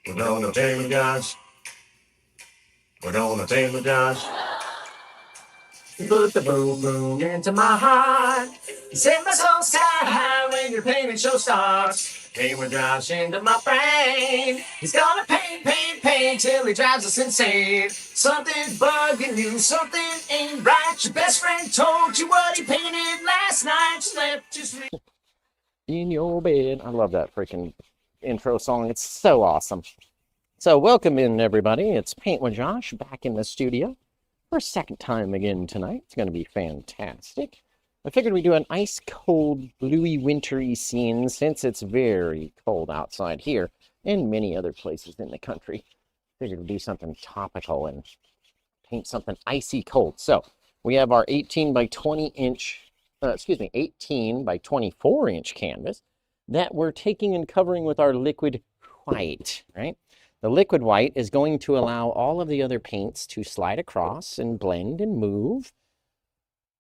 We're gonna paint with Josh. We're gonna paint with Josh. Put the boom boom into my heart. Set my soul sky high when your painting show starts. Paint with Josh into my brain. He's gonna paint, paint, paint till he drives us insane. Something's bugging you, something ain't right. Your best friend told you what he painted last night. Slept just in your bed. I love that freaking intro song. It's so awesome. So welcome in, everybody. It's Paint with Josh back in the studio for a second time again tonight. It's going to be fantastic. I figured we'd do an ice cold, bluey, wintry scene since it's very cold outside here and many other places in the country. Figured we'd do something topical and paint something icy cold. So we have our 18 by 20 inch 18 by 24 inch canvas that we're taking and covering with our liquid white, right? The liquid white is going to allow all of the other paints to slide across and blend and move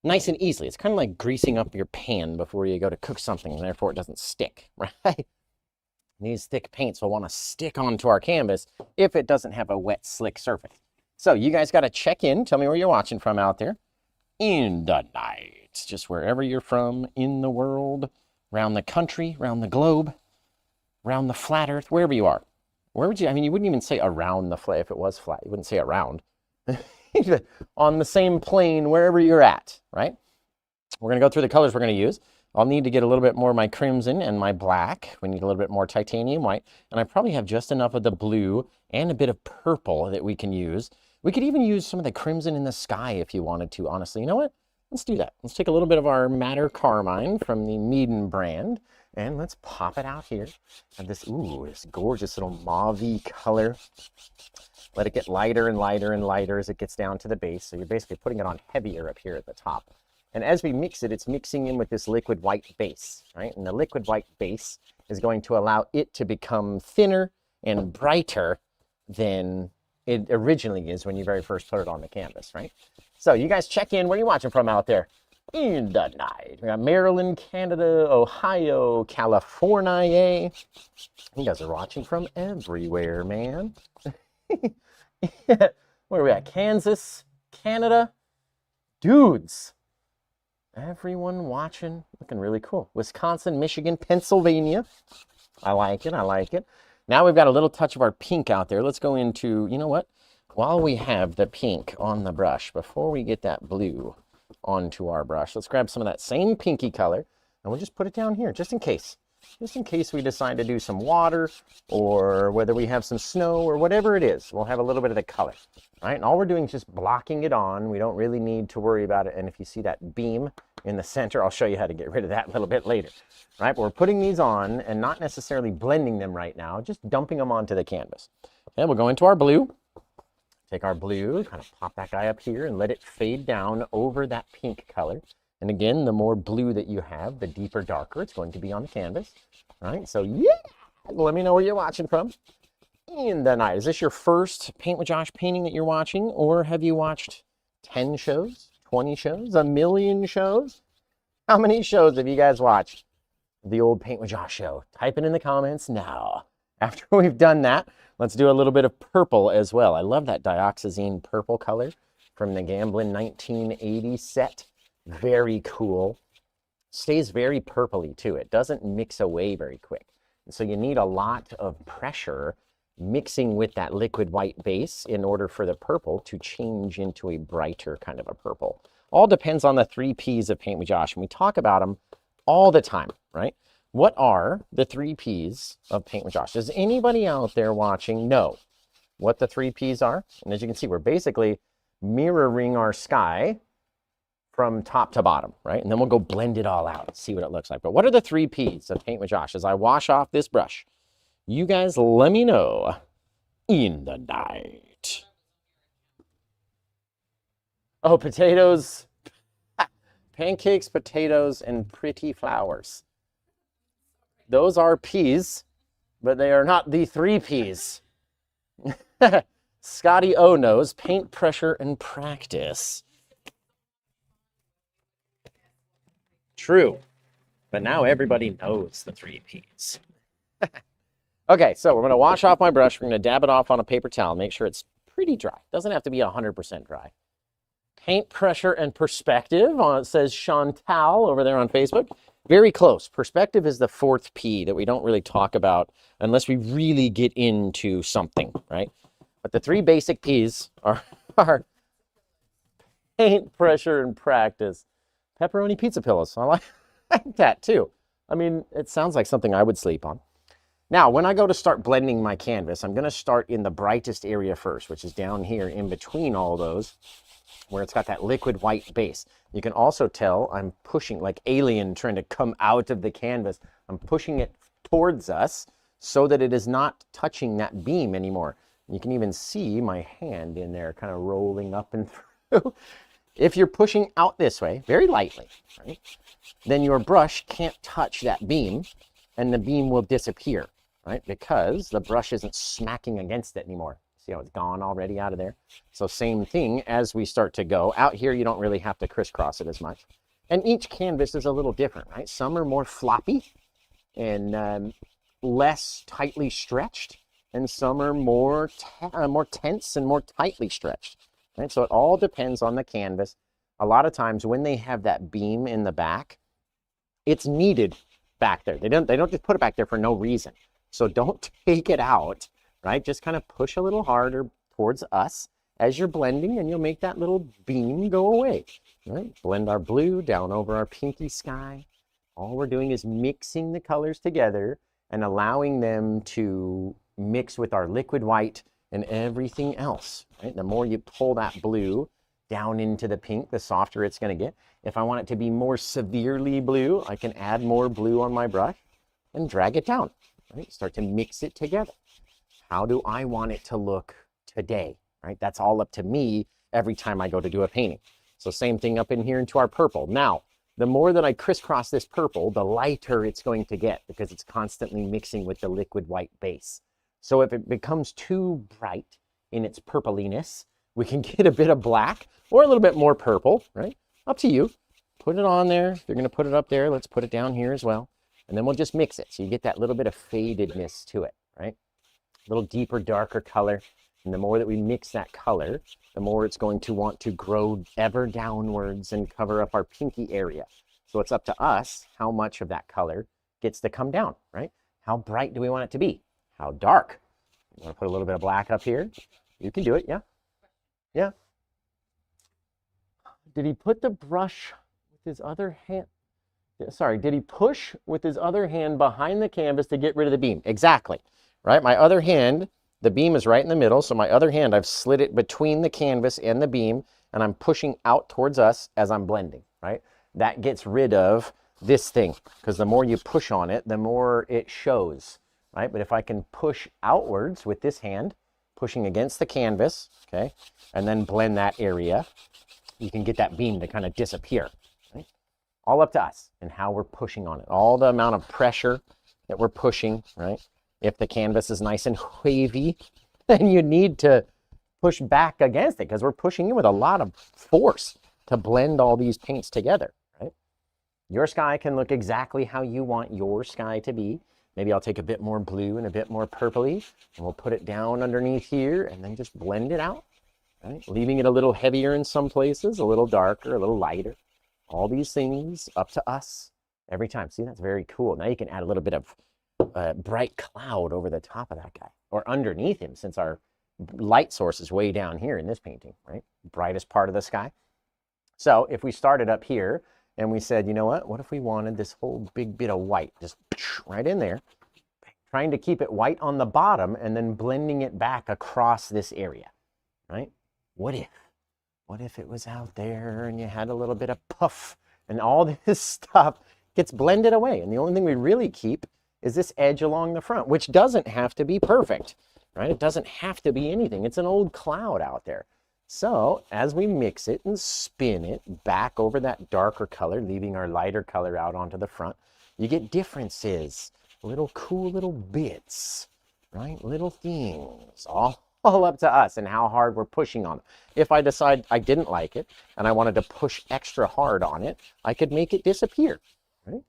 nice and easily. It's kind of like greasing up your pan before you go to cook something, and therefore it doesn't stick, right? These thick paints will want to stick onto our canvas if it doesn't have a wet, slick surface. So you guys got to check in. Tell me where you're watching from out there in the night. Just wherever you're from in the world, around the country, around the globe, around the flat earth, wherever you are. Where would you, I mean, you wouldn't even say around the flat if it was flat. You wouldn't say around. On the same plane, wherever you're at, right? We're going to go through the colors we're going to use. I'll need to get a little bit more of my crimson and my black. We need a little bit more titanium white. And I probably have just enough of the blue and a bit of purple that we can use. We could even use some of the crimson in the sky if you wanted to, honestly. You know what? Let's do that. Let's take a little bit of our Madder Carmine from the Meaden brand, and let's pop it out here. And this, ooh, this gorgeous little mauve-y color. Let it get lighter and lighter and lighter as it gets down to the base. So you're basically putting it on heavier up here at the top. And as we mix it, it's mixing in with this liquid white base, right? And the liquid white base is going to allow it to become thinner and brighter than it originally is when you very first put it on the canvas, right? So you guys check in. Where are you watching from out there in the night? We got Maryland, Canada, Ohio, California. You guys are watching from everywhere, man. Where are we at? Kansas, Canada. Dudes. Everyone watching. Looking really cool. Wisconsin, Michigan, Pennsylvania. I like it. I like it. Now we've got a little touch of our pink out there. Let's go into, you know what? While we have the pink on the brush, before we get that blue onto our brush, let's grab some of that same pinky color and we'll just put it down here just in case we decide to do some water or whether we have some snow or whatever it is. We'll have a little bit of the color, right? And all we're doing is just blocking it on. We don't really need to worry about it. And if you see that beam in the center, I'll show you how to get rid of that a little bit later, right? But we're putting these on and not necessarily blending them right now, just dumping them onto the canvas. And we'll go into our blue. Take our blue, kind of pop that guy up here and let it fade down over that pink color. And again, the more blue that you have, the deeper, darker it's going to be on the canvas. All right, so yeah, let me know where you're watching from in the night. Is this your first Paint with Josh painting that you're watching, or have you watched 10 shows, 20 shows, a million shows? How many shows have you guys watched the old Paint with Josh show? Type it in the comments now. After we've done that, let's do a little bit of purple as well. I love that dioxazine purple color from the Gamblin 1980 set. Very cool. Stays very purpley too. It doesn't mix away very quick. And so you need a lot of pressure mixing with that liquid white base in order for the purple to change into a brighter kind of a purple. All depends on the 3 Ps of Paint with Josh. And we talk about them all the time, right? What are the 3 Ps of Paint with Josh? Does anybody out there watching know what the 3 Ps are? And as you can see, we're basically mirroring our sky from top to bottom, right? And then we'll go blend it all out and see what it looks like. But what are the 3 Ps of Paint with Josh? As I wash off this brush, you guys let me know in the night. Oh, potatoes, pancakes, potatoes, and pretty flowers. Those are P's, but they are not the 3 Ps. Scotty O knows paint, pressure, and practice. True, but now everybody knows the 3 Ps. Okay, so we're going to wash off my brush. We're going to dab it off on a paper towel. Make sure it's pretty dry. Doesn't have to be 100% dry. Paint pressure and perspective. It says Chantal over there on Facebook. Very close. Perspective is the fourth P that we don't really talk about unless we really get into something, right? But the three basic P's are paint, pressure, and practice. Pepperoni pizza pillows. I like that too. I mean, it sounds like something I would sleep on. Now, when I go to start blending my canvas, I'm going to start in the brightest area first, which is down here in between all those, where it's got that liquid white base. You can also tell I'm pushing, like Alien trying to come out of the canvas. I'm pushing it towards us so that it is not touching that beam anymore. You can even see my hand in there kind of rolling up and through. If you're pushing out this way, very lightly, right, then your brush can't touch that beam and the beam will disappear, right, because the brush isn't smacking against it anymore. See how it's gone already out of there? So same thing as we start to go. Out here, you don't really have to crisscross it as much. And each canvas is a little different, right? Some are more floppy and less tightly stretched, and some are more tense and more tightly stretched. Right? So it all depends on the canvas. A lot of times when they have that beam in the back, it's needed back there. They don't just put it back there for no reason. So don't take it out, right? Just kind of push a little harder towards us as you're blending and you'll make that little beam go away. Right? Blend our blue down over our pinky sky. All we're doing is mixing the colors together and allowing them to mix with our liquid white and everything else, right? The more you pull that blue down into the pink, the softer it's going to get. If I want it to be more severely blue, I can add more blue on my brush and drag it down, right? Start to mix it together. How do I want it to look today, right? That's all up to me every time I go to do a painting. So same thing up in here into our purple. Now, the more that I crisscross this purple, the lighter it's going to get because it's constantly mixing with the liquid white base. So if it becomes too bright in its purpliness, we can get a bit of black or a little bit more purple, right? Up to you. Put it on there. If you're going to put it up there, let's put it down here as well. And then we'll just mix it. So you get that little bit of fadedness to it, right? A little deeper, darker color. And the more that we mix that color, the more it's going to want to grow ever downwards and cover up our pinky area. So it's up to us how much of that color gets to come down, right? How bright do we want it to be? How dark? You want to put a little bit of black up here? You can do it, yeah. Yeah. Did he put the brush with his other hand? Sorry, did he push with his other hand behind the canvas to get rid of the beam? Exactly, right? My other hand, the beam is right in the middle, so my other hand, I've slid it between the canvas and the beam, and I'm pushing out towards us as I'm blending, right? That gets rid of this thing, because the more you push on it, the more it shows. Right? But if I can push outwards with this hand, pushing against the canvas, okay, and then blend that area, you can get that beam to kind of disappear, right? All up to us and how we're pushing on it. All the amount of pressure that we're pushing, right? If the canvas is nice and wavy, then you need to push back against it because we're pushing in with a lot of force to blend all these paints together, right? Your sky can look exactly how you want your sky to be. Maybe I'll take a bit more blue and a bit more purpley, and we'll put it down underneath here and then just blend it out, right? Leaving it a little heavier in some places, a little darker, a little lighter. All these things up to us every time. See, that's very cool. Now you can add a little bit of bright cloud over the top of that guy or underneath him since our light source is way down here in this painting, right? Brightest part of the sky. So if we started up here, and we said, you know what if we wanted this whole big bit of white just right in there, trying to keep it white on the bottom and then blending it back across this area, right? What if it was out there and you had a little bit of puff and all this stuff gets blended away? And the only thing we really keep is this edge along the front, which doesn't have to be perfect, right? It doesn't have to be anything. It's an old cloud out there. So as we mix it and spin it back over that darker color, leaving our lighter color out onto the front, you get differences, little cool little bits, right? Little things, all up to us and how hard we're pushing on it. If I decide I didn't like it and I wanted to push extra hard on it, I could make it disappear, right?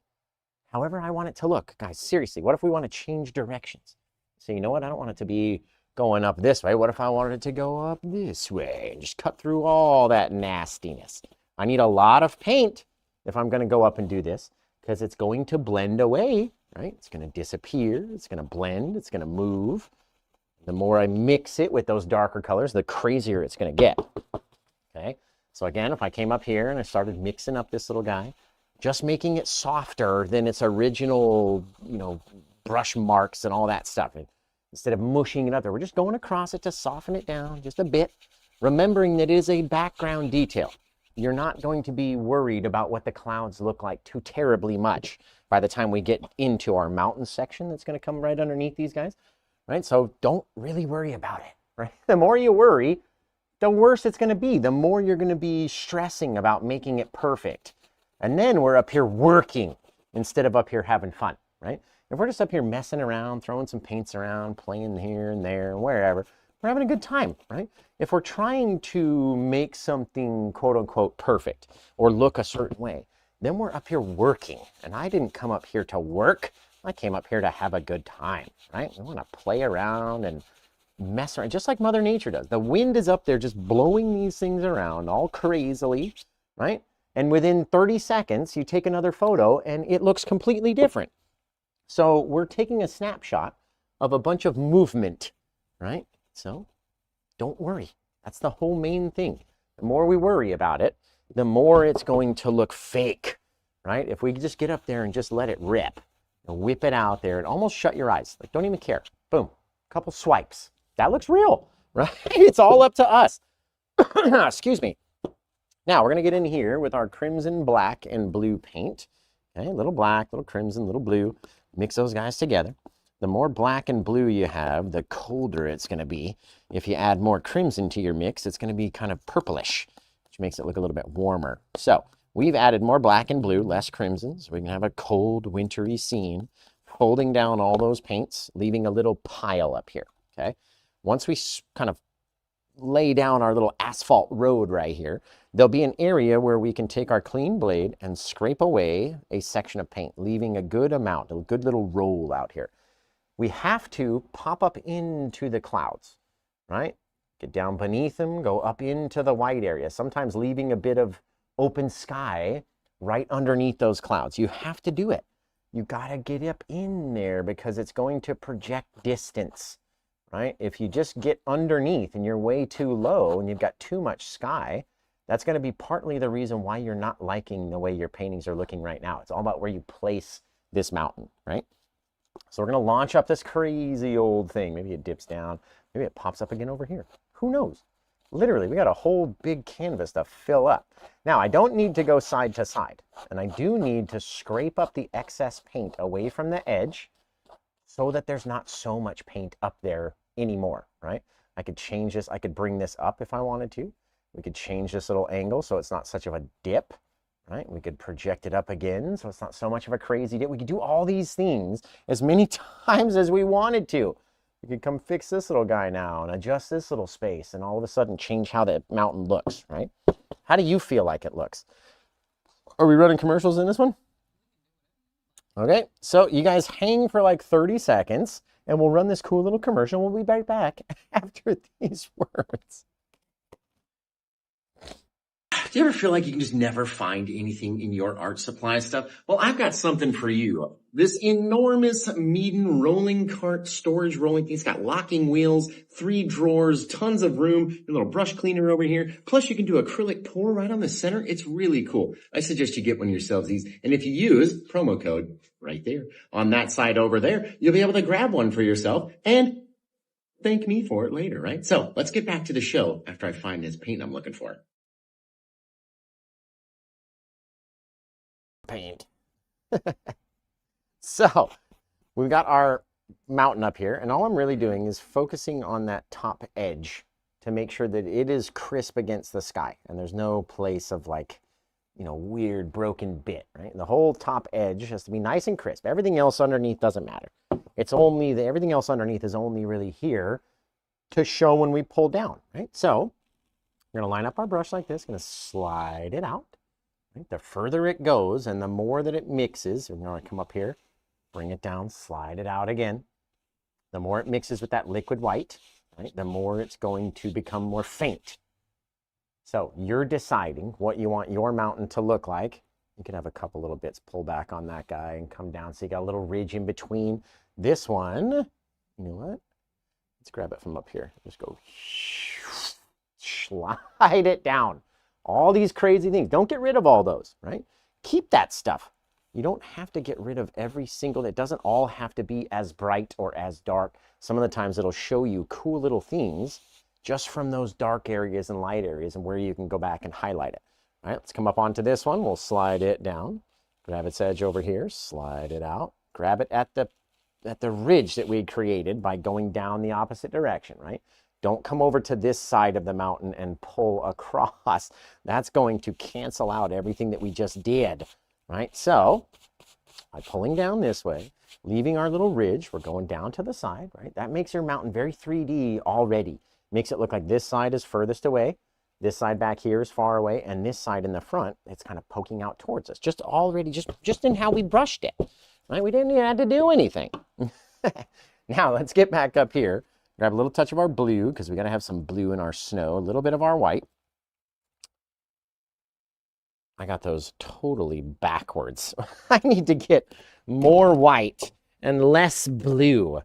However I want it to look. Guys, seriously, what if we want to change directions? So you know what? I don't want it to be going up this way. What if I wanted it to go up this way and just cut through all that nastiness? I need a lot of paint if I'm going to go up and do this, because it's going to blend away, right? It's going to disappear. It's going to blend. It's going to move. The more I mix it with those darker colors, the crazier it's going to get. Okay. So again, if I came up here and I started mixing up this little guy, just making it softer than its original, you know, brush marks and all that stuff. And instead of mushing it up there, we're just going across it to soften it down just a bit, remembering that it is a background detail. You're not going to be worried about what the clouds look like too terribly much by the time we get into our mountain section that's going to come right underneath these guys, right? So don't really worry about it, right? The more you worry, the worse it's going to be. The more you're going to be stressing about making it perfect. And then we're up here working instead of up here having fun, right? If we're just up here messing around, throwing some paints around, playing here and there, and wherever, we're having a good time, right? If we're trying to make something quote unquote perfect or look a certain way, then we're up here working. And I didn't come up here to work. I came up here to have a good time, right? We want to play around and mess around, just like Mother Nature does. The wind is up there just blowing these things around all crazily, right? And within 30 seconds, you take another photo and it looks completely different. So we're taking a snapshot of a bunch of movement, right? So don't worry. That's the whole main thing. The more we worry about it, the more it's going to look fake, right? If we just get up there and just let it rip and whip it out there and almost shut your eyes, like don't even care. Boom, a couple swipes. That looks real, right? It's all up to us. Excuse me. Now we're going to get in here with our crimson, black, and blue paint. Okay, a little black, little crimson, little blue. Mix those guys together. The more black and blue you have, the colder it's going to be. If you add more crimson to your mix, it's going to be kind of purplish, which makes it look a little bit warmer. So we've added more black and blue, less crimson, so we can have a cold, wintry scene, folding down all those paints, leaving a little pile up here, okay? Once we kind of lay down our little asphalt road right here, there'll be an area where we can take our clean blade and scrape away a section of paint, leaving a good amount, a good little roll out here. We have to pop up into the clouds, right? Get down beneath them, go up into the white area, sometimes leaving a bit of open sky right underneath those clouds. You have to do it. You gotta get up in there because it's going to project distance, right? If you just get underneath and you're way too low and you've got too much sky, that's gonna be partly the reason why you're not liking the way your paintings are looking right now. It's all about where you place this mountain, right? So we're going to launch up this crazy old thing. Maybe it dips down. Maybe it pops up again over here. Who knows? Literally, we got a whole big canvas to fill up. Now, I don't need to go side to side. And I do need to scrape up the excess paint away from the edge so that there's not so much paint up there anymore, right? I could change this. I could bring this up if I wanted to. We could change this little angle so it's not such of a dip. Right? We could project it up again so it's not so much of a crazy dip. We could do all these things as many times as we wanted to. We could come fix this little guy now and adjust this little space and all of a sudden change how that mountain looks, right? How do you feel like it looks? Are we running commercials in this one? Okay, so you guys hang for like 30 seconds and we'll run this cool little commercial. We'll be right back after these words. Do you ever feel like you can just never find anything in your art supply stuff? Well, I've got something for you. This enormous Meeden rolling cart storage rolling thing. It's got locking wheels, 3 drawers, tons of room, a little brush cleaner over here. Plus you can do acrylic pour right on the center. It's really cool. I suggest you get one yourselves. And if you use promo code right there on that side over there, you'll be able to grab one for yourself and thank me for it later, right? So let's get back to the show after I find this paint I'm looking for. Paint. So we've got our mountain up here and all I'm really doing is focusing on that top edge to make sure that it is crisp against the sky and there's no place of like, you know, weird broken bit, right? The whole top edge has to be nice and crisp. Everything else underneath doesn't matter. It's only everything else underneath is only really here to show when we pull down, right? So we're gonna line up our brush like this, gonna slide it out. Right? The further it goes and the more that it mixes, we're going to come up here, bring it down, slide it out again. the more it mixes with that liquid white, right, the more it's going to become more faint. So you're deciding what you want your mountain to look like. You can have a couple little bits pull back on that guy and come down. So you got a little ridge in between. This one, you know what? Let's grab it from up here. Just go slide it down. All these crazy things. Don't get rid of all those, right? Keep that stuff. You don't have to get rid of every single, it doesn't all have to be as bright or as dark. Some of the times it'll show you cool little things just from those dark areas and light areas and where you can go back and highlight it. All right, let's come up onto this one. We'll slide it down, grab its edge over here, slide it out, grab it at the ridge that we had created by going down the opposite direction, right? Don't come over to this side of the mountain and pull across. That's going to cancel out everything that we just did, right? So by pulling down this way, leaving our little ridge, we're going down to the side, right? That makes your mountain very 3D already. Makes it look like this side is furthest away, this side back here is far away, and this side in the front, it's kind of poking out towards us. Just already, just in how we brushed it, right? We didn't even have to do anything. Now let's get back up here. Grab a little touch of our blue, because we got to have some blue in our snow, a little bit of our white. I got those totally backwards. I need to get more white and less blue.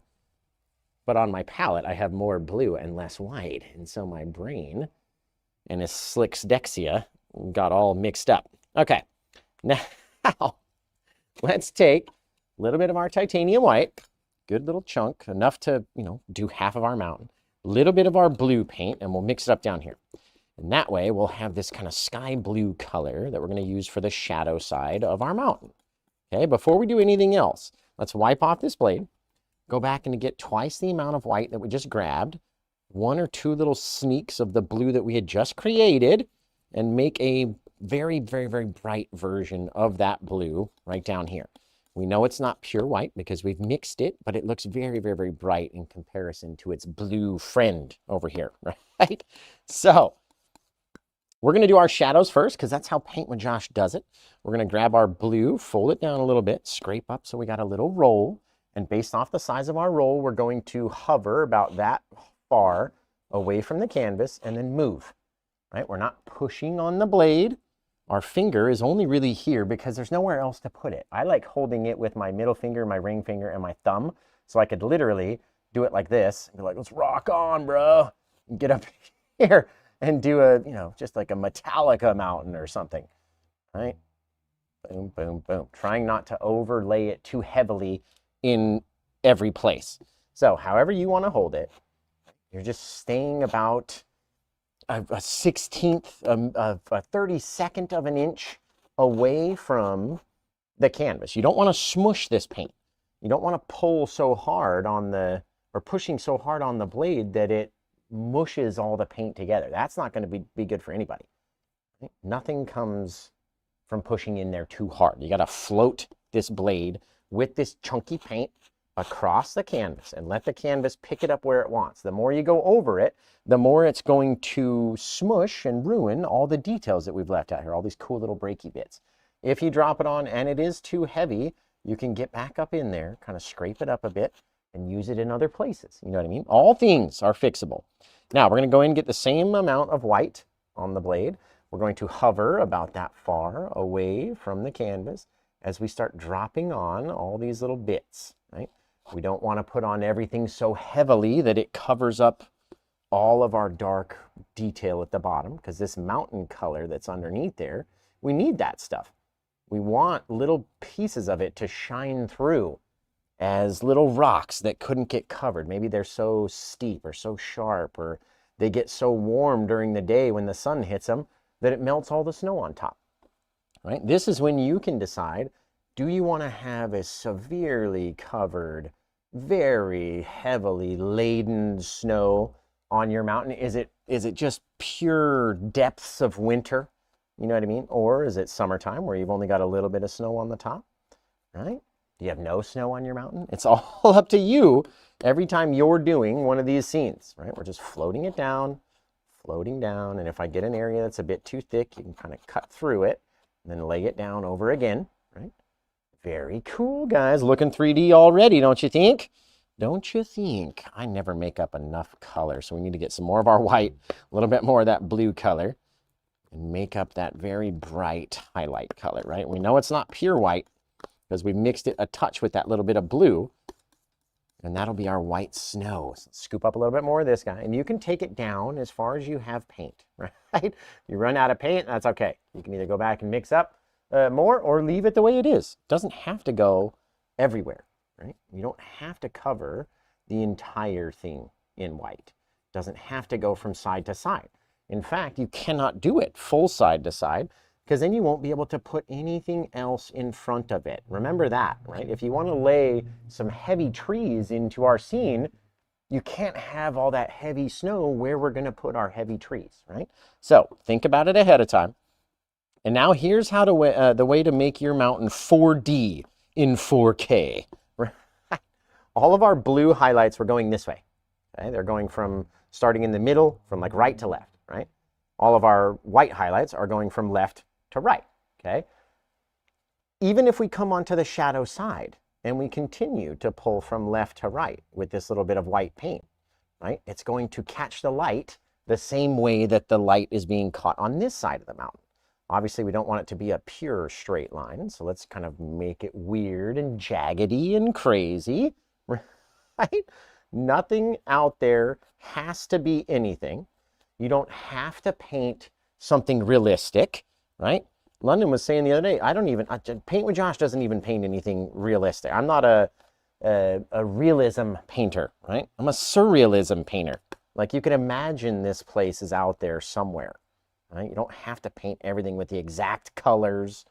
But on my palette, I have more blue and less white. And so my brain and his slickdexia got all mixed up. Okay, now let's take a little bit of our titanium white, good little chunk, enough to, you know, do half of our mountain, a little bit of our blue paint, and we'll mix it up down here. And that way we'll have this kind of sky blue color that we're going to use for the shadow side of our mountain. Okay, before we do anything else, let's wipe off this blade, go back and get twice the amount of white that we just grabbed, one or two little sneaks of the blue that we had just created, and make a very, very, very bright version of that blue right down here. We know it's not pure white because we've mixed it, but it looks very, very, very bright in comparison to its blue friend over here, right? So we're going to do our shadows first because that's how PaintWithJosh does it. We're going to grab our blue, fold it down a little bit, scrape up so we got a little roll. And based off the size of our roll, we're going to hover about that far away from the canvas and then move, right? We're not pushing on the blade. Our finger is only really here because there's nowhere else to put it. I like holding it with my middle finger, my ring finger, and my thumb. So I could literally do it like this and be like, let's rock on, bro. And get up here and do a, you know, just like a Metallica mountain or something, right? Boom, boom, boom. Trying not to overlay it too heavily in every place. So however you want to hold it, you're just staying about a 1/16th, a 32nd of an inch away from the canvas. You don't want to smush this paint. You don't want to pull so hard on the, or pushing so hard on the blade that it mushes all the paint together. That's not going to be good for anybody. Nothing comes from pushing in there too hard. You got to float this blade with this chunky paint across the canvas and let the canvas pick it up where it wants. The more you go over it, the more it's going to smush and ruin all the details that we've left out here, all these cool little breaky bits. If you drop it on and it is too heavy, you can get back up in there, kind of scrape it up a bit and use it in other places. You know what I mean? All things are fixable. Now we're going to go in and get the same amount of white on the blade. We're going to hover about that far away from the canvas as we start dropping on all these little bits, right? We don't want to put on everything so heavily that it covers up all of our dark detail at the bottom, because this mountain color that's underneath there, we need that stuff. We want little pieces of it to shine through as little rocks that couldn't get covered. Maybe they're so steep or so sharp, or they get so warm during the day when the sun hits them that it melts all the snow on top, right? This is when you can decide, do you want to have a severely covered, very heavily laden snow on your mountain? Is it just pure depths of winter? You know what I mean? Or is it summertime where you've only got a little bit of snow on the top, right? Do you have no snow on your mountain? It's all up to you every time you're doing one of these scenes, right? We're just floating it down, floating down. And if I get an area that's a bit too thick, you can kind of cut through it and then lay it down over again, right? Very cool, guys. Looking 3D already, don't you think? Don't you think? I never make up enough color, so we need to get some more of our white, a little bit more of that blue color, and make up that very bright highlight color, right? We know it's not pure white because we mixed it a touch with that little bit of blue, and that'll be our white snow. So scoop up a little bit more of this guy, and you can take it down as far as you have paint, right? You run out of paint, that's okay. You can either go back and mix up more or leave it the way it is. It doesn't have to go everywhere, right? You don't have to cover the entire thing in white. It doesn't have to go from side to side. In fact, you cannot do it full side to side because then you won't be able to put anything else in front of it. Remember that, right? If you want to lay some heavy trees into our scene, you can't have all that heavy snow where we're going to put our heavy trees, right? So think about it ahead of time. And now here's how to the way to make your mountain 4D in 4K. All of our blue highlights were going this way. Okay? They're going from starting in the middle, from like right to left, right? All of our white highlights are going from left to right, okay? Even if we come onto the shadow side and we continue to pull from left to right with this little bit of white paint, right? It's going to catch the light the same way that the light is being caught on this side of the mountain. Obviously, we don't want it to be a pure straight line, so let's kind of make it weird and jaggedy and crazy, right? Nothing out there has to be anything. You don't have to paint something realistic, right? London was saying the other day, Paint with Josh doesn't even paint anything realistic. I'm not a realism painter, right? I'm a surrealism painter. Like you can imagine this place is out there somewhere, right? You don't have to paint everything with the exact colors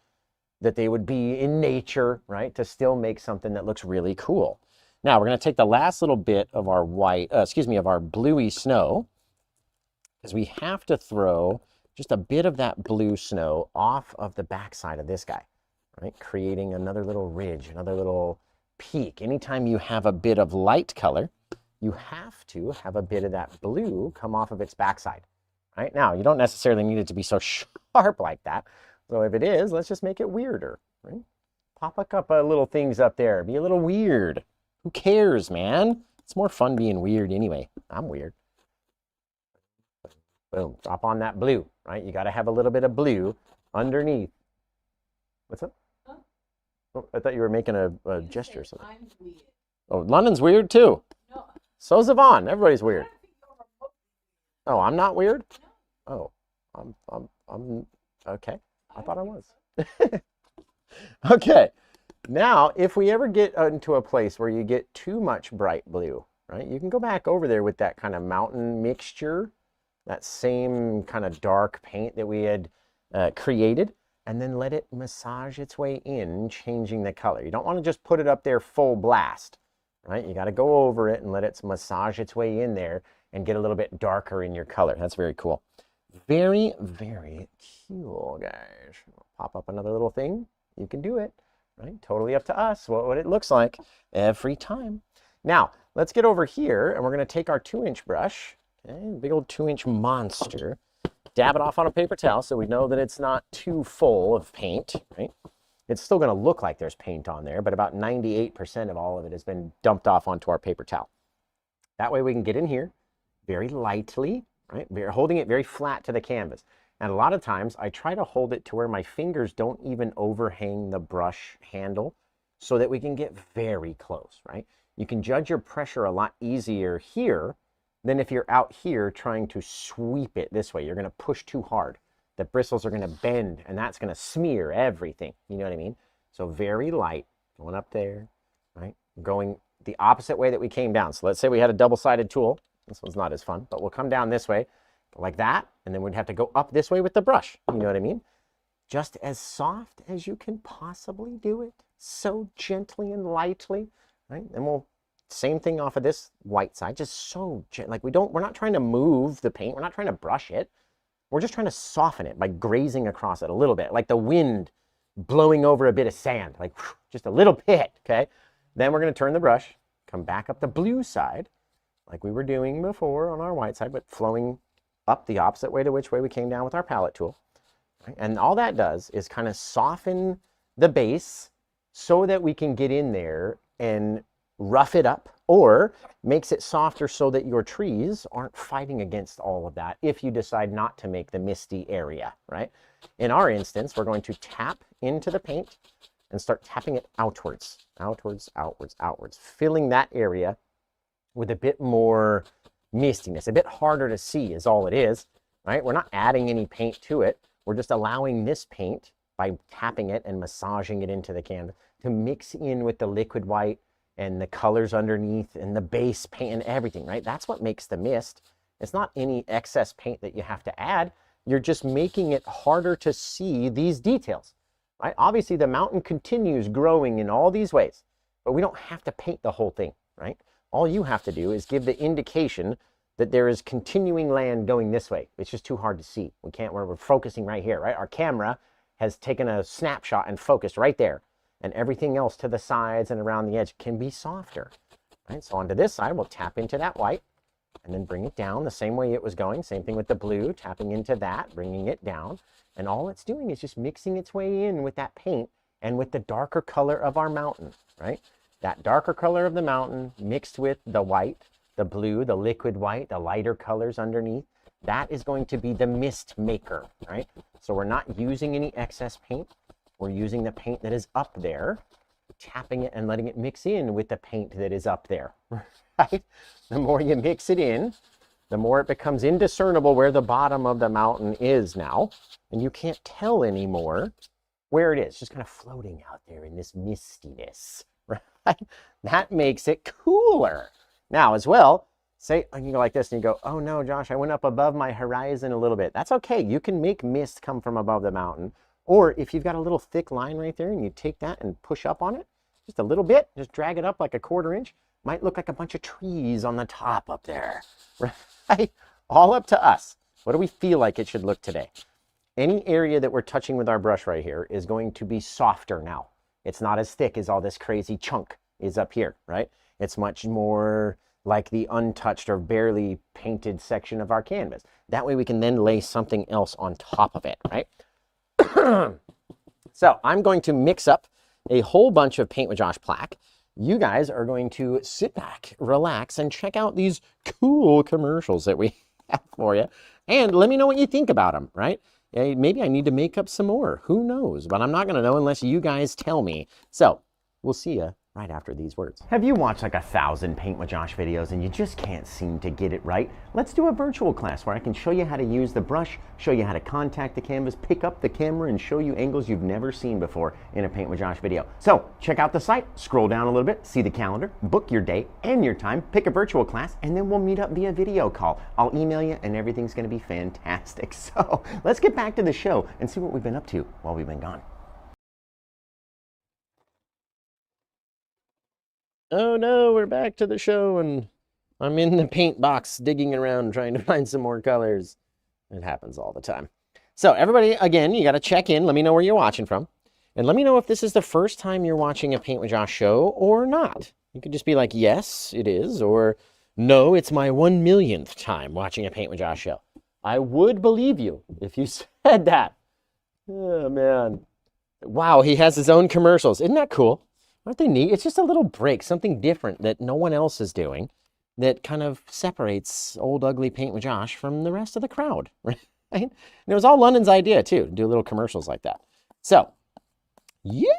that they would be in nature, right? To still make something that looks really cool. Now we're going to take the last little bit of our of our bluey snow, because we have to throw just a bit of that blue snow off of the backside of this guy, right? Creating another little ridge, another little peak. Anytime you have a bit of light color, you have to have a bit of that blue come off of its backside, right? Now, you don't necessarily need it to be so sharp like that. So if it is, let's just make it weirder, right? Pop a couple of little things up there. Be a little weird. Who cares, man? It's more fun being weird anyway. I'm weird. Boom, drop on that blue, right? You got to have a little bit of blue underneath. What's up? Huh? Oh, I thought you were making a gesture or something. I'm weird. Oh, London's weird too. No. So's Yvonne. Everybody's weird. Oh, I'm not weird? No. Oh, I'm okay. I thought I was. Okay. Now, if we ever get into a place where you get too much bright blue, right? You can go back over there with that kind of mountain mixture, that same kind of dark paint that we had created, and then let it massage its way in, changing the color. You don't want to just put it up there full blast, right? You got to go over it and let it massage its way in there and get a little bit darker in your color. That's very cool. Very, very cool, guys. Pop up another little thing. You can do it, right? Totally up to us what it looks like every time. Now, let's get over here, and we're going to take our 2-inch brush, okay, big old 2-inch monster, dab it off on a paper towel so we know that it's not too full of paint, right? It's still going to look like there's paint on there, but about 98% of all of it has been dumped off onto our paper towel. That way we can get in here very lightly, right? We're holding it very flat to the canvas. And a lot of times I try to hold it to where my fingers don't even overhang the brush handle so that we can get very close, right? You can judge your pressure a lot easier here than if you're out here trying to sweep it this way. You're going to push too hard. The bristles are going to bend, and that's going to smear everything. You know what I mean? So very light, going up there, right? Going the opposite way that we came down. So let's say we had a double-sided tool. This one's not as fun, but we'll come down this way like that, and then we'd have to go up this way with the brush. You know what I mean? Just as soft as you can possibly do it. So gently and lightly, right? And we'll same thing off of this white side, just so like we're not trying to move the paint. We're not trying to brush it. We're just trying to soften it by grazing across it a little bit, like the wind blowing over a bit of sand, like just a little bit, okay? Then we're going to turn the brush, come back up the blue side, like we were doing before on our white side, but flowing up the opposite way to which way we came down with our palette tool. Right? And all that does is kind of soften the base so that we can get in there and rough it up or makes it softer so that your trees aren't fighting against all of that if you decide not to make the misty area, right? In our instance, we're going to tap into the paint and start tapping it outwards, outwards, outwards, outwards, filling that area with a bit more mistiness, a bit harder to see is all it is, right? We're not adding any paint to it. We're just allowing this paint, by tapping it and massaging it into the canvas, to mix in with the liquid white and the colors underneath and the base paint and everything, right? That's what makes the mist. It's not any excess paint that you have to add. You're just making it harder to see these details, right? Obviously, the mountain continues growing in all these ways, but we don't have to paint the whole thing, right? All you have to do is give the indication that there is continuing land going this way. It's just too hard to see. We can't, we're focusing right here, right? Our camera has taken a snapshot and focused right there. And everything else to the sides and around the edge can be softer, right? So onto this side, we'll tap into that white and then bring it down the same way it was going. Same thing with the blue, tapping into that, bringing it down. And all it's doing is just mixing its way in with that paint and with the darker color of our mountain, right? That darker color of the mountain mixed with the white, the blue, the liquid white, the lighter colors underneath, that is going to be the mist maker, right? So we're not using any excess paint. We're using the paint that is up there, tapping it and letting it mix in with the paint that is up there, right? The more you mix it in, the more it becomes indiscernible where the bottom of the mountain is now. And you can't tell anymore where it is, just kind of floating out there in this mistiness, right? That makes it cooler. Now as well, say you go like this and you go, oh no, Josh, I went up above my horizon a little bit. That's okay. You can make mist come from above the mountain. Or if you've got a little thick line right there and you take that and push up on it, just a little bit, just drag it up like a 1/4 inch, might look like a bunch of trees on the top up there, right? All up to us. What do we feel like it should look today? Any area that we're touching with our brush right here is going to be softer now. It's not as thick as all this crazy chunk is up here, right? It's much more like the untouched or barely painted section of our canvas. That way we can then lay something else on top of it, right? So I'm going to mix up a whole bunch of Paint with Josh plaque. You guys are going to sit back, relax, and check out these cool commercials that we have for you. And let me know what you think about them, right? Maybe I need to make up some more. Who knows? But I'm not going to know unless you guys tell me. So we'll see you right after these words. Have you watched like 1,000 Paint with Josh videos and you just can't seem to get it right? Let's do a virtual class where I can show you how to use the brush, show you how to contact the canvas, pick up the camera, and show you angles you've never seen before in a Paint with Josh video. So check out the site, scroll down a little bit, see the calendar, book your date and your time, pick a virtual class, and then we'll meet up via video call. I'll email you and everything's going to be fantastic. So let's get back to the show and see what we've been up to while we've been gone. Oh no, we're back to the show and I'm in the paint box digging around trying to find some more colors. It happens all the time. So everybody, again, you got to check in. Let me know where you're watching from. And let me know if this is the first time you're watching a Paint with Josh show or not. You could just be like, yes, it is, or no, it's my 1,000,000th time watching a Paint with Josh show. I would believe you if you said that. Oh, man. Wow, he has his own commercials. Isn't that cool? Aren't they neat? It's just a little break, something different that no one else is doing that kind of separates old ugly Paint with Josh from the rest of the crowd, right? And it was all London's idea too, to do little commercials like that. So, yeah,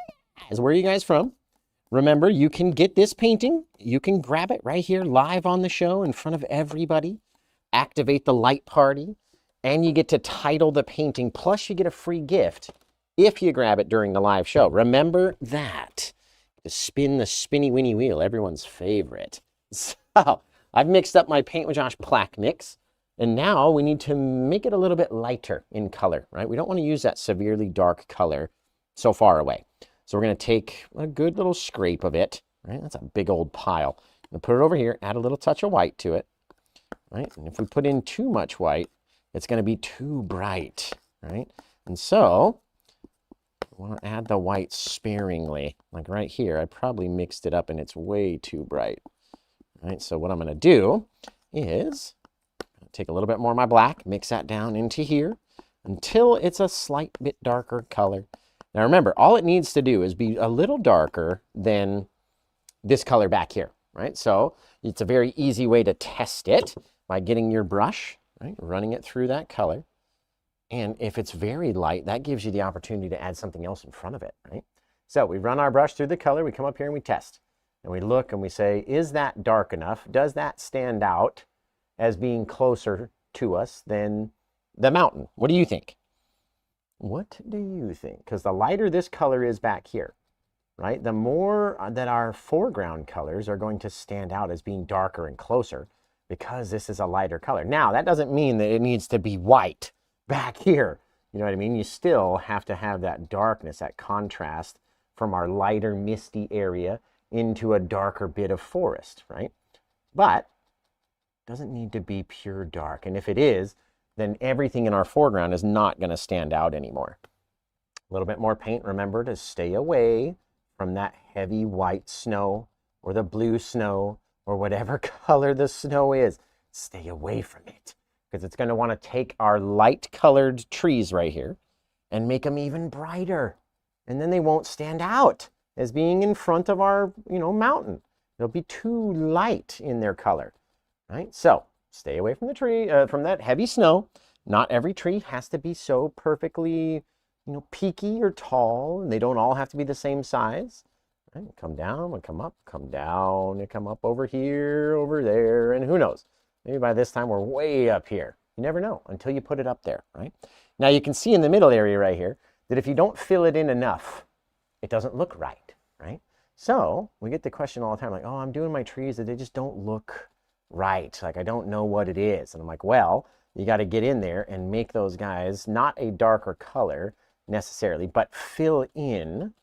where are you guys from? Remember, you can get this painting. You can grab it right here live on the show in front of everybody. Activate the light party, and you get to title the painting, plus you get a free gift if you grab it during the live show. Remember that. To spin the spinny winny wheel, everyone's favorite. So I've mixed up my Paint with Josh plaque mix, and now we need to make it a little bit lighter in color, right? We don't want to use that severely dark color so far away. So we're going to take a good little scrape of it, right? That's a big old pile. I'm going to put it over here, add a little touch of white to it, right? And if we put in too much white, it's going to be too bright, right? And so I want to add the white sparingly. Like right here, I probably mixed it up and it's way too bright. Right, so what I'm going to do is take a little bit more of my black, mix that down into here until it's a slight bit darker color. Now remember, all it needs to do is be a little darker than this color back here, right? So it's a very easy way to test it by getting your brush, right, running it through that color. And if it's very light, that gives you the opportunity to add something else in front of it, right? So we run our brush through the color, we come up here and we test. And we look and we say, is that dark enough? Does that stand out as being closer to us than the mountain? What do you think? What do you think? Because the lighter this color is back here, right, the more that our foreground colors are going to stand out as being darker and closer because this is a lighter color. Now, that doesn't mean that it needs to be white back here. You know what I mean? You still have to have that darkness, that contrast from our lighter misty area into a darker bit of forest, right? But it doesn't need to be pure dark. And if it is, then everything in our foreground is not going to stand out anymore. A little bit more paint. Remember to stay away from that heavy white snow or the blue snow or whatever color the snow is. Stay away from it because it's going to want to take our light colored trees right here and make them even brighter. And then they won't stand out as being in front of our, mountain. They'll be too light in their color, right? So stay away from the tree, from that heavy snow. Not every tree has to be so perfectly, peaky or tall, and they don't all have to be the same size. Right? Come down, and come up, come down, and come up over here, over there, and who knows? Maybe by this time we're way up here. You never know until you put it up there, right? Now you can see in the middle area right here that if you don't fill it in enough, it doesn't look right, right? So we get the question all the time, like, oh, I'm doing my trees that they just don't look right. Like, I don't know what it is. And I'm like, well, you got to get in there and make those guys not a darker color necessarily, but fill in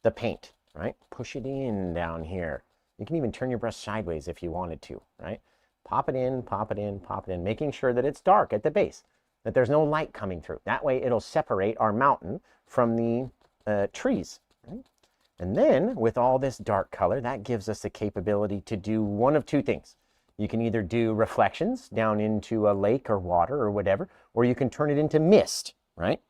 the paint, right? Push it in down here. You can even turn your brush sideways if you wanted to, right? Pop it in, pop it in, pop it in, making sure that it's dark at the base, that there's no light coming through. That way it'll separate our mountain from the trees, right? And then with all this dark color, that gives us the capability to do one of two things. You can either do reflections down into a lake or water or whatever, or you can turn it into mist, right?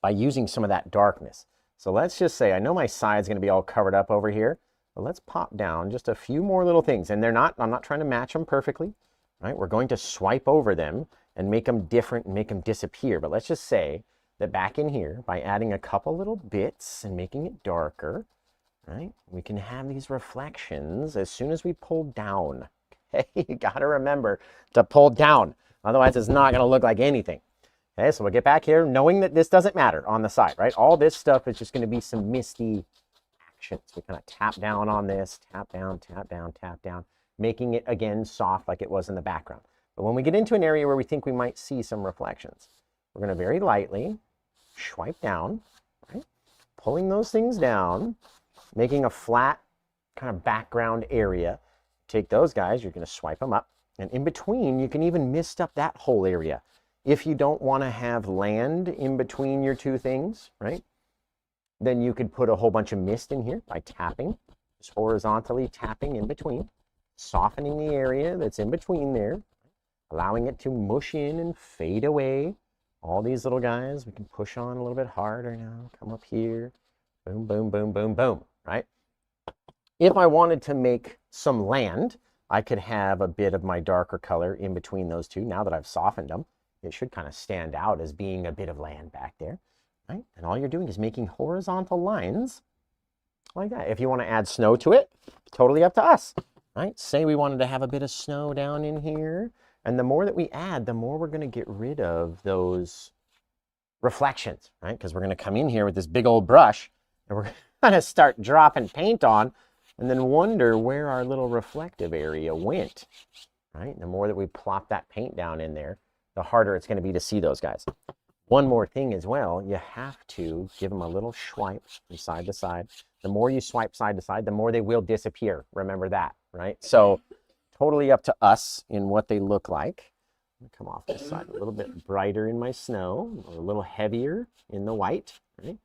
By using some of that darkness. So let's just say, I know my side's going to be all covered up over here, but let's pop down just a few more little things. And I'm not trying to match them perfectly, right? We're going to swipe over them and make them different and make them disappear. But let's just say that back in here, by adding a couple little bits and making it darker, right, we can have these reflections as soon as we pull down. Okay, you got to remember to pull down. Otherwise, it's not going to look like anything. Okay, so we'll get back here knowing that this doesn't matter on the side, right? All this stuff is just going to be some misty actions. We kind of tap down on this, tap down, tap down, tap down, making it, again, soft like it was in the background. But when we get into an area where we think we might see some reflections, we're going to very lightly swipe down, right? Pulling those things down, making a flat kind of background area. Take those guys, you're going to swipe them up. And in between, you can even mist up that whole area. If you don't want to have land in between your two things, right, then you could put a whole bunch of mist in here by tapping, just horizontally tapping in between, softening the area that's in between there, allowing it to mush in and fade away. All these little guys, we can push on a little bit harder now, come up here, boom, boom, boom, boom, boom, right? If I wanted to make some land, I could have a bit of my darker color in between those two. Now that I've softened them, it should kind of stand out as being a bit of land back there, right? And all you're doing is making horizontal lines like that. If you want to add snow to it, totally up to us, right? Say we wanted to have a bit of snow down in here, and the more that we add, the more we're going to get rid of those reflections, right? Because we're going to come in here with this big old brush, and we're going to start dropping paint on, and then wonder where our little reflective area went, right? The more that we plop that paint down in there, the harder it's going to be to see those guys. One more thing as well, you have to give them a little swipe from side to side. The more you swipe side to side, the more they will disappear. Remember that, right? So totally up to us in what they look like. I'm gonna come off this side a little bit brighter in my snow, a little heavier in the white, right?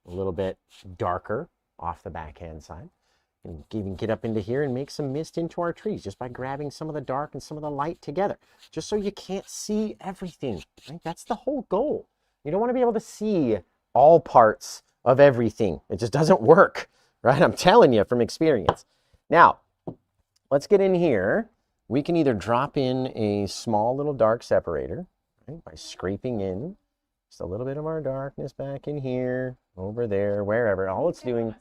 A little bit darker off the backhand side. And even get up into here and make some mist into our trees just by grabbing some of the dark and some of the light together, just so you can't see everything, right? That's the whole goal. You don't want to be able to see all parts of everything. It just doesn't work, right? I'm telling you from experience. Now, let's get in here. We can either drop in a small little dark separator, right, by scraping in just a little bit of our darkness back in here, over there, wherever. All it's doing,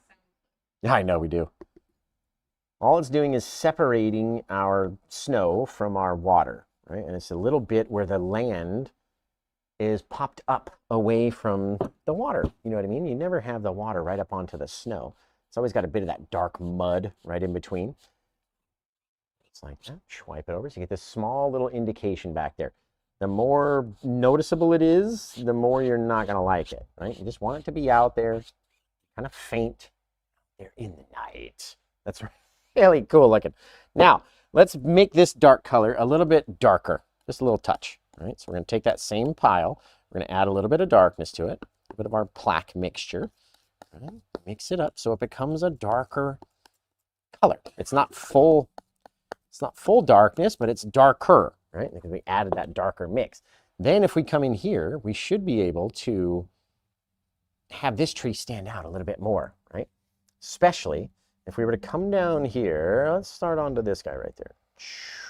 yeah, I know we do. All it's doing is separating our snow from our water, right? And it's a little bit where the land is popped up away from the water. You know what I mean? You never have the water right up onto the snow. It's always got a bit of that dark mud right in between. Just like that. Swipe it over so you get this small little indication back there. The more noticeable it is, the more you're not going to like it, right? You just want it to be out there, kind of faint. There in the night. That's really cool looking. Now, let's make this dark color a little bit darker, just a little touch. All right, so we're going to take that same pile. We're going to add a little bit of darkness to it, a bit of our plaque mixture. Right, mix it up so it becomes a darker color. It's not full darkness, but it's darker, right? Because we added that darker mix. Then if we come in here, we should be able to have this tree stand out a little bit more, right? Especially if we were to come down here, let's start onto this guy right there.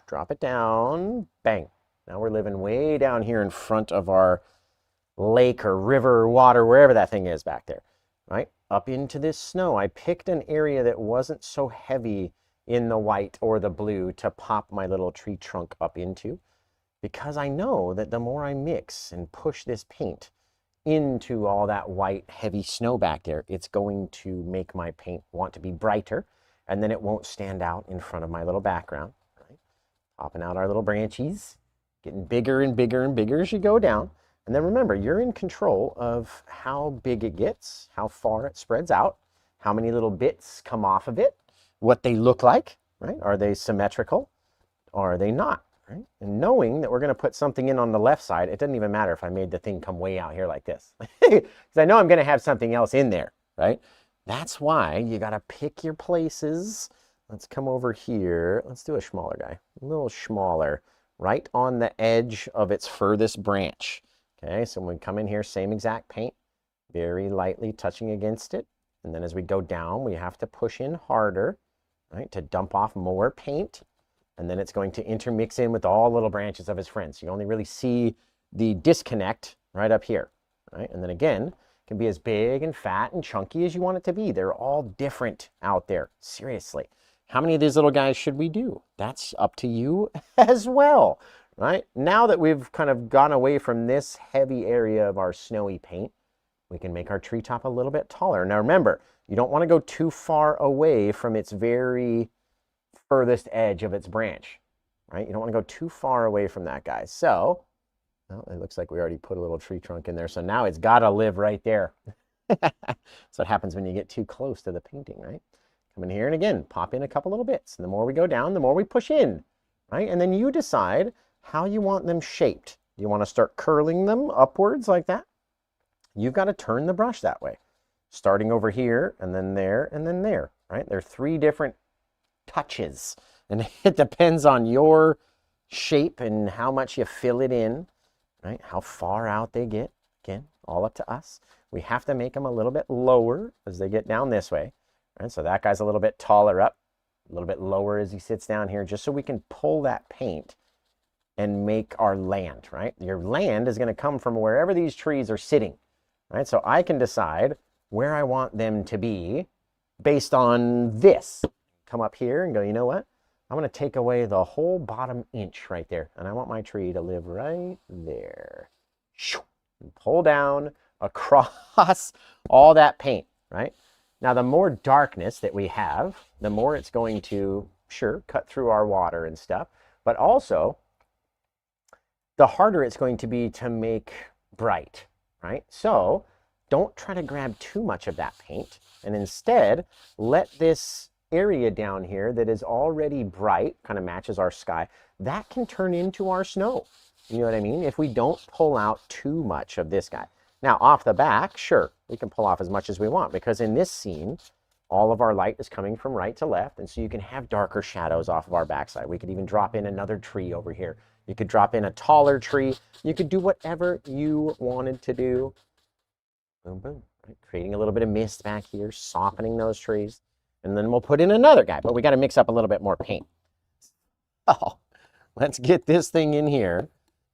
Drop it down, bang. Now we're living way down here in front of our lake or river or water, wherever that thing is back there, right? Up into this snow. I picked an area that wasn't so heavy in the white or the blue to pop my little tree trunk up into, because I know that the more I mix and push this paint into all that white heavy snow back there, it's going to make my paint want to be brighter, and then it won't stand out in front of my little background, right? Popping out our little branchies, getting bigger and bigger and bigger as you go down. And then remember, you're in control of how big it gets, how far it spreads out, how many little bits come off of it, what they look like, right? Are they symmetrical or are they not? Right? And knowing that we're going to put something in on the left side, it doesn't even matter if I made the thing come way out here like this. Because I know I'm going to have something else in there, right? That's why you got to pick your places. Let's come over here. Let's do a smaller guy, a little smaller, right on the edge of its furthest branch. Okay, so when we come in here, same exact paint, very lightly touching against it. And then as we go down, we have to push in harder, right, to dump off more paint. And then it's going to intermix in with all little branches of his friends. You only really see the disconnect right up here, right? And then again, it can be as big and fat and chunky as you want it to be. They're all different out there, seriously. How many of these little guys should we do? That's up to you as well, right? Now that we've kind of gone away from this heavy area of our snowy paint, we can make our treetop a little bit taller. Now remember, you don't want to go too far away from its very furthest edge of its branch, right? You don't want to go too far away from that guy. So, well, it looks like we already put a little tree trunk in there. So now it's got to live right there. That's what happens when you get too close to the painting, right? Come in here and again, pop in a couple little bits. And the more we go down, the more we push in, right? And then you decide how you want them shaped. Do you want to start curling them upwards like that? You've got to turn the brush that way. Starting over here and then there and then there, right? There are 3 different touches, and it depends on your shape and how much you fill it in, right? How far out they get, again, all up to us. We have to make them a little bit lower as they get down this way, right? So that guy's a little bit taller up, a little bit lower as he sits down here, just so we can pull that paint and make our land, right? Your land is going to come from wherever these trees are sitting, right? So I can decide where I want them to be based on this. Come up here and go, you know what? I'm going to take away the whole bottom inch right there. And I want my tree to live right there. And pull down across all that paint, right? Now, the more darkness that we have, the more it's going to, sure, cut through our water and stuff, but also the harder it's going to be to make bright, right? So don't try to grab too much of that paint, and instead let this area down here that is already bright, kind of matches our sky, that can turn into our snow. You know what I mean? If we don't pull out too much of this guy. Now, off the back, sure, we can pull off as much as we want, because in this scene, all of our light is coming from right to left, and so you can have darker shadows off of our backside. We could even drop in another tree over here. You could drop in a taller tree. You could do whatever you wanted to do. Boom, boom. Right? Creating a little bit of mist back here, softening those trees. and then we'll put in another guy, but we got to mix up a little bit more paint. Oh, let's get this thing in here,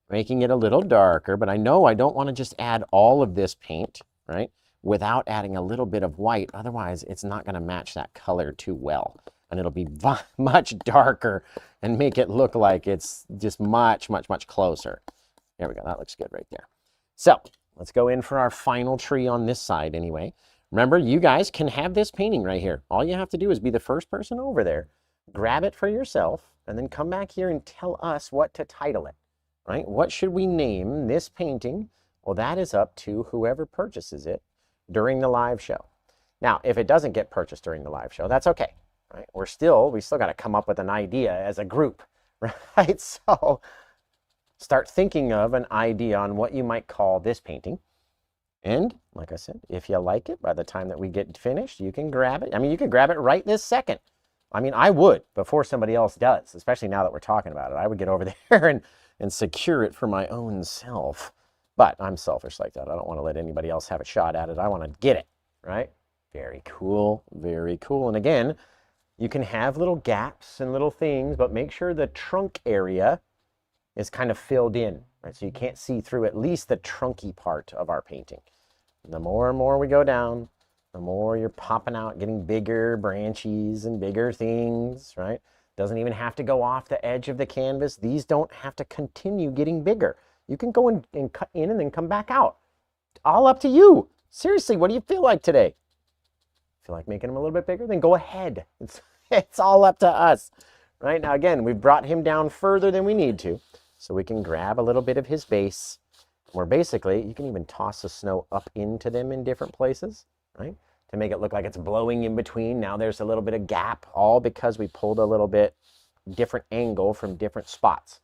making it a little darker, but I know I don't want to just add all of this paint, right, without adding a little bit of white. Otherwise, it's not going to match that color too well, and it'll be much darker and make it look like it's just much, much, much closer. There we go. That looks good right there. So let's go in for our final tree on this side anyway. Remember, you guys can have this painting right here. All you have to do is be the first person over there, grab it for yourself, and then come back here and tell us what to title it, right? What should we name this painting? Well, that is up to whoever purchases it during the live show. Now, if it doesn't get purchased during the live show, that's okay, right? We still got to come up with an idea as a group, right? So start thinking of an idea on what you might call this painting. And like I said, if you like it, by the time that we get finished, you can grab it. I mean, you can grab it right this second. I mean, I would before somebody else does, especially now that we're talking about it. I would get over there and secure it for my own self. But I'm selfish like that. I don't want to let anybody else have a shot at it. I want to get it, right? Very cool, very cool. And again, you can have little gaps and little things, but make sure the trunk area is kind of filled in, right? So you can't see through at least the trunky part of our painting. And the more and more we go down, the more you're popping out, getting bigger branches and bigger things, right? Doesn't even have to go off the edge of the canvas. These don't have to continue getting bigger. You can go and cut in and then come back out. All up to you. Seriously, what do you feel like today? Feel like making them a little bit bigger? Then go ahead. It's all up to us. Right now, again, we've brought him down further than we need to. So we can grab a little bit of his base. Where basically, you can even toss the snow up into them in different places, right? To make it look like it's blowing in between. Now there's a little bit of gap, all because we pulled a little bit different angle from different spots,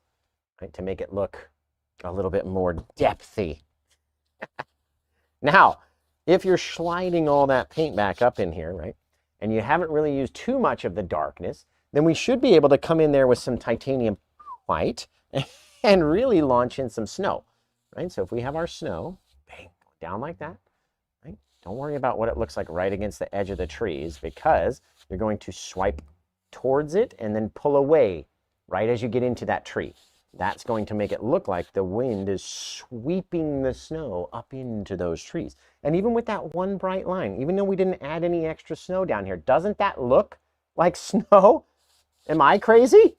right? To make it look a little bit more depthy. Now, if you're sliding all that paint back up in here, right, and you haven't really used too much of the darkness, then we should be able to come in there with some titanium white and really launch in some snow, right? So if we have our snow, bang, down like that, right? Don't worry about what it looks like right against the edge of the trees, because you're going to swipe towards it and then pull away right as you get into that tree. That's going to make it look like the wind is sweeping the snow up into those trees. And even with that one bright line, even though we didn't add any extra snow down here, doesn't that look like snow? Am I crazy?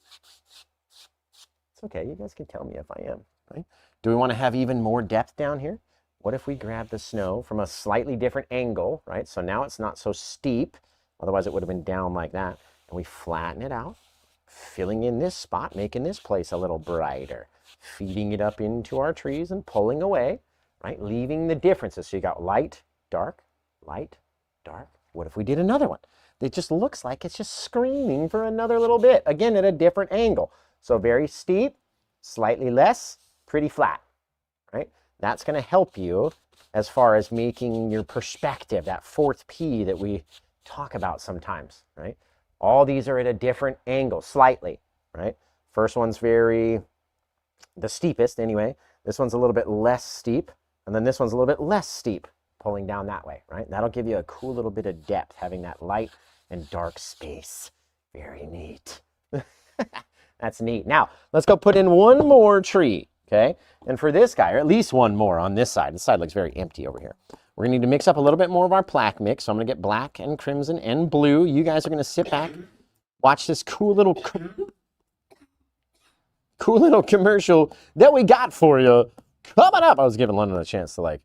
It's okay, you guys can tell me if I am, right? Do we want to have even more depth down here? What if we grab the snow from a slightly different angle, right? So now it's not so steep, otherwise it would have been down like that. And we flatten it out, filling in this spot, making this place a little brighter, feeding it up into our trees and pulling away, right? Leaving the differences. So you got light, dark, light, dark. What if we did another one? It just looks like it's just screaming for another little bit, again, at a different angle. So very steep, slightly less, pretty flat, right? That's going to help you as far as making your perspective, that fourth P that we talk about sometimes, right? All these are at a different angle, slightly, right? First one's the steepest anyway. This one's a little bit less steep, and then this one's a little bit less steep, pulling down that way, right? That'll give you a cool little bit of depth, having that light and dark space. Very neat. That's neat. Now, let's go put in one more tree, okay? And for this guy, or at least one more on this side. This side looks very empty over here. We're going to need to mix up a little bit more of our plaque mix. So I'm going to get black and crimson and blue. You guys are going to sit back, watch this cool little commercial that we got for you coming up. I was giving London a chance to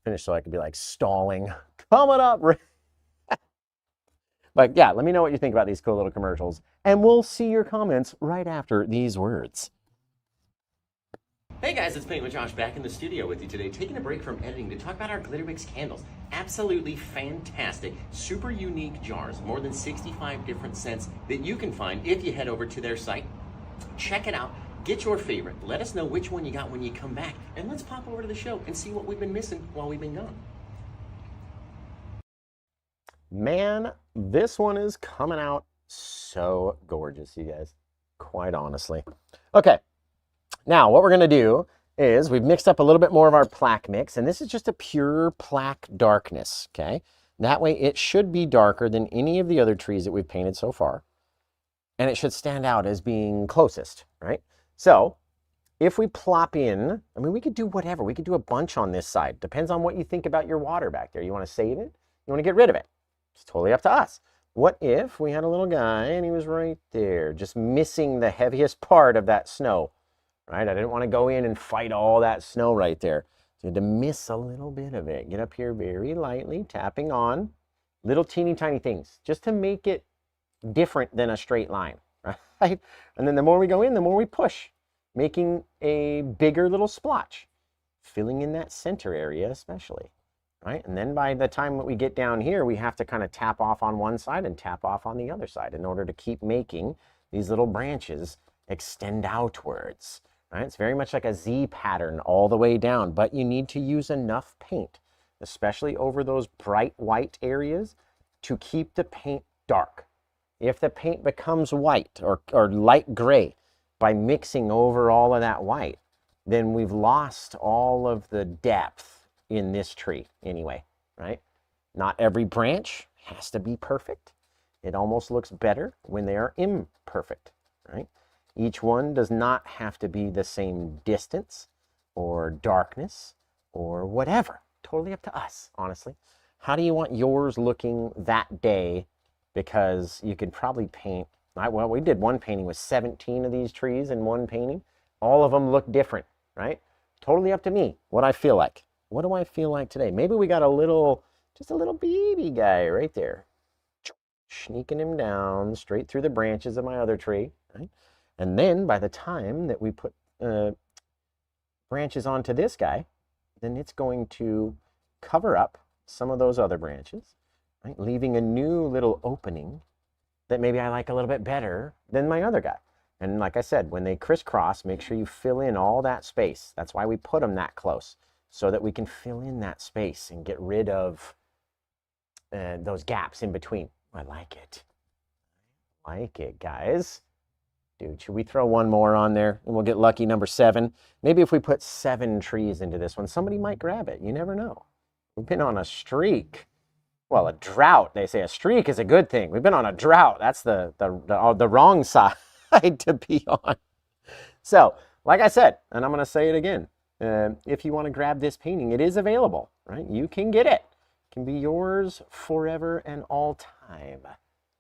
finish so I could be stalling. Coming up. But yeah, let me know what you think about these cool little commercials. And we'll see your comments right after these words. Hey guys, it's PaintWithJosh back in the studio with you today, taking a break from editing to talk about our Glitter Mix candles. Absolutely fantastic, super unique jars, more than 65 different scents that you can find if you head over to their site. Check it out, get your favorite, let us know which one you got when you come back, and let's pop over to the show and see what we've been missing while we've been gone. Man, this one is coming out so gorgeous, you guys, quite honestly. Okay. Now, what we're going to do is we've mixed up a little bit more of our plaque mix, and this is just a pure plaque darkness, okay? That way it should be darker than any of the other trees that we've painted so far. And it should stand out as being closest, right? So if we plop in, I mean, we could do whatever. We could do a bunch on this side. Depends on what you think about your water back there. You want to save it? You want to get rid of it? It's totally up to us. What if we had a little guy and he was right there, just missing the heaviest part of that snow, right? I didn't want to go in and fight all that snow right there. So you had to miss a little bit of it. Get up here very lightly, tapping on little teeny tiny things, just to make it different than a straight line, right? And then the more we go in, the more we push, making a bigger little splotch, filling in that center area especially, right? And then by the time that we get down here, we have to kind of tap off on one side and tap off on the other side in order to keep making these little branches extend outwards, right? It's very much like a Z pattern all the way down, but you need to use enough paint, especially over those bright white areas, to keep the paint dark. If the paint becomes white or light gray by mixing over all of that white, then we've lost all of the depth in this tree anyway, right? Not every branch has to be perfect. It almost looks better when they are imperfect, right? Each one does not have to be the same distance or darkness or whatever. Totally up to us, honestly. How do you want yours looking that day? Because you could probably paint, well, we did one painting with 17 of these trees in one painting. All of them look different, right? Totally up to me, what I feel like. What do I feel like today? Maybe we got just a little baby guy right there. Sneaking him down straight through the branches of my other tree, right? And then by the time that we put branches onto this guy, then it's going to cover up some of those other branches, right? Leaving a new little opening that maybe I like a little bit better than my other guy. And like I said, when they crisscross, make sure you fill in all that space. That's why we put them that close, so that we can fill in that space and get rid of those gaps in between. I like it. I like it, guys. Dude, should we throw one more on there and we'll get lucky, number 7? Maybe if we put 7 trees into this one, somebody might grab it. You never know. We've been on a streak. Well, a drought. They say a streak is a good thing. We've been on a drought. That's the wrong side to be on. So, like I said, and I'm going to say it again, if you want to grab this painting, it is available, right? You can get it. It can be yours forever and all time.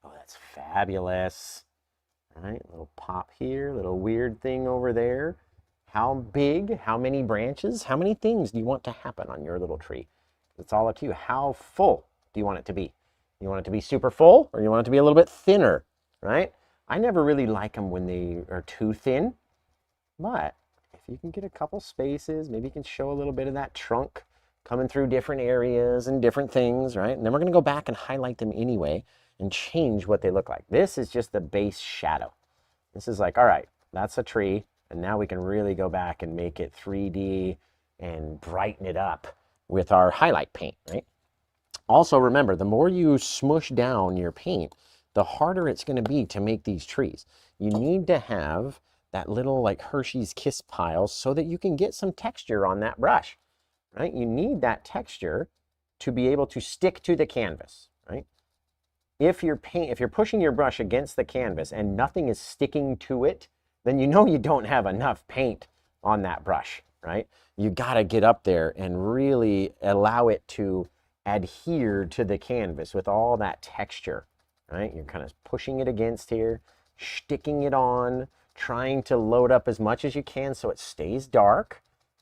Oh, that's fabulous. All right, little pop here, little weird thing over there. How big, how many branches, how many things do you want to happen on your little tree? It's all up to you. How full do you want it to be? You want it to be super full, or you want it to be a little bit thinner, right? I never really like them when they are too thin, but if you can get a couple spaces, maybe you can show a little bit of that trunk coming through different areas and different things, right? And then we're going to go back and highlight them anyway and change what they look like. This is just the base shadow. This is like, all right, that's a tree, and now we can really go back and make it 3D and brighten it up with our highlight paint, right? Also remember, the more you smush down your paint, the harder it's going to be to make these trees. You need to have that little like Hershey's Kiss pile so that you can get some texture on that brush, right? You need that texture to be able to stick to the canvas, right? If you're pushing your brush against the canvas and nothing is sticking to it, then you know you don't have enough paint on that brush, right? You got to get up there and really allow it to adhere to the canvas with all that texture, right? You're kind of pushing it against here, sticking it on, trying to load up as much as you can so it stays dark,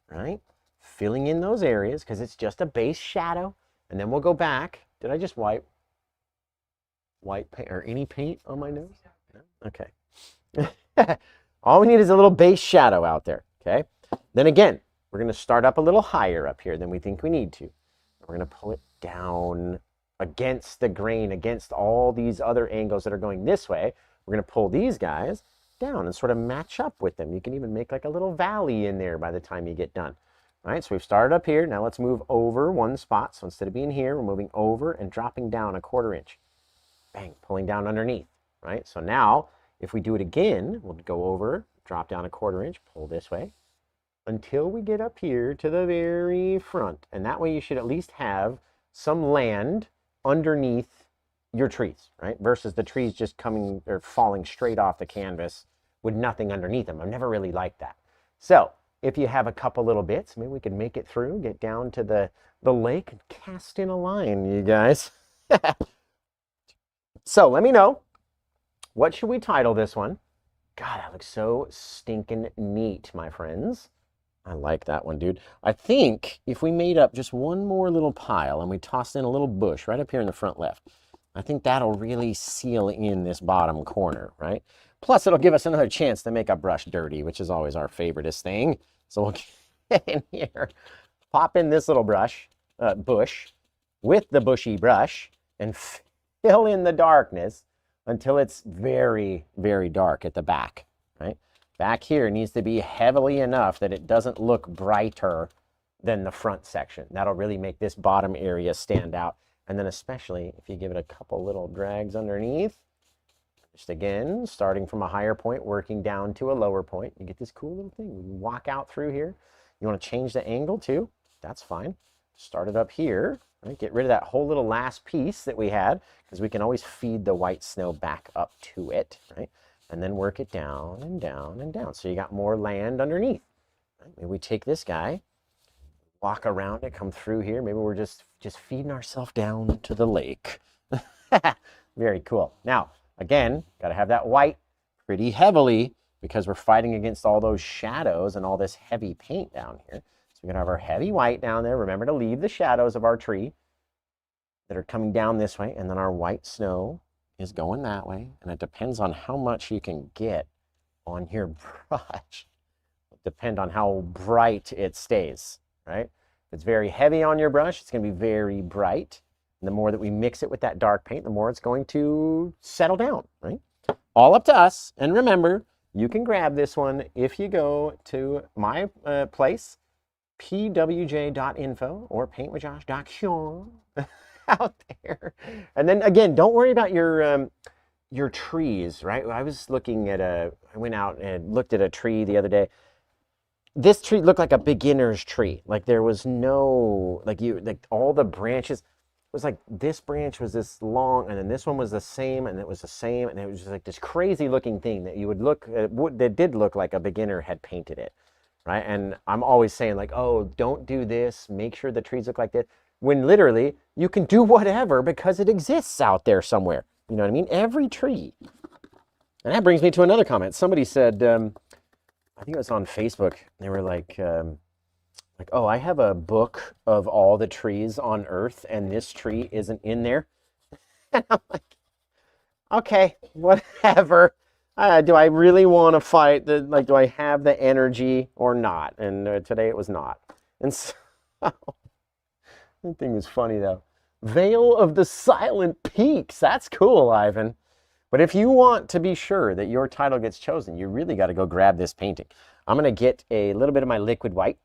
right? Filling in those areas because it's just a base shadow. And then we'll go back. Did I just wipe white paint or any paint on my nose? Okay. All we need is a little base shadow out there, okay? Then again, we're going to start up a little higher up here than we think we need to. We're going to pull it down against the grain, against all these other angles that are going this way. We're going to pull these guys down and sort of match up with them. You can even make like a little valley in there by the time you get done. All right, so we've started up here. Now let's move over one spot. So instead of being here, we're moving over and dropping down 1/4 inch. Bang, pulling down underneath, right? So now, if we do it again, we'll go over, drop down 1/4 inch, pull this way, until we get up here to the very front. And that way you should at least have some land underneath your trees, right? Versus the trees just coming or falling straight off the canvas with nothing underneath them. I've never really liked that. So if you have a couple little bits, maybe we can make it through, get down to the lake and cast in a line, you guys. So let me know, what should we title this one? God, that looks so stinking neat, my friends. I like that one, dude. I think if we made up just one more little pile and we tossed in a little bush right up here in the front left, I think that'll really seal in this bottom corner, right? Plus, it'll give us another chance to make a brush dirty, which is always our favoriteest thing. So we'll get in here, pop in this little bush with the bushy brush and fill in the darkness until it's very, very dark at the back, right? Back here needs to be heavily enough that it doesn't look brighter than the front section. That'll really make this bottom area stand out. And then especially if you give it a couple little drags underneath, just again, starting from a higher point, working down to a lower point, you get this cool little thing. We can walk out through here. You want to change the angle too? That's fine. Start it up here, right? Get rid of that whole little last piece that we had, because we can always feed the white snow back up to it, right? And then work it down and down and down. So you got more land underneath. Right? Maybe we take this guy, walk around it, come through here. Maybe we're just feeding ourselves down to the lake. Very cool. Now, again, got to have that white pretty heavily because we're fighting against all those shadows and all this heavy paint down here. So we're going to have our heavy white down there. Remember to leave the shadows of our tree that are coming down this way. And then our white snow is going that way. And it depends on how much you can get on your brush. It'll depend on how bright it stays, right? If it's very heavy on your brush, it's going to be very bright. And the more that we mix it with that dark paint, the more it's going to settle down, right? All up to us. And remember, you can grab this one if you go to my place, pwj.info or paintwithjosh.com out there. And then again, don't worry about your trees, right? I was looking at I went out and looked at a tree the other day. This tree looked like a beginner's tree. Like there was no, like all the branches, it was like this branch was this long and then this one was the same and it was the same. And it was just like this crazy looking thing that you would look at, that did look like a beginner had painted it, right? And I'm always saying like, oh, don't do this. Make sure the trees look like this. When literally you can do whatever because it exists out there somewhere. You know what I mean? Every tree. And that brings me to another comment. Somebody said, I think it was on Facebook. They were like, oh, I have a book of all the trees on Earth, and this tree isn't in there. And I'm like, okay, whatever. Do I really want to fight? Like, do I have the energy or not? And today it was not. And so, that thing was funny though. Veil of the Silent Peaks. That's cool, Ivan. But if you want to be sure that your title gets chosen, you really got to go grab this painting. I'm going to get a little bit of my liquid white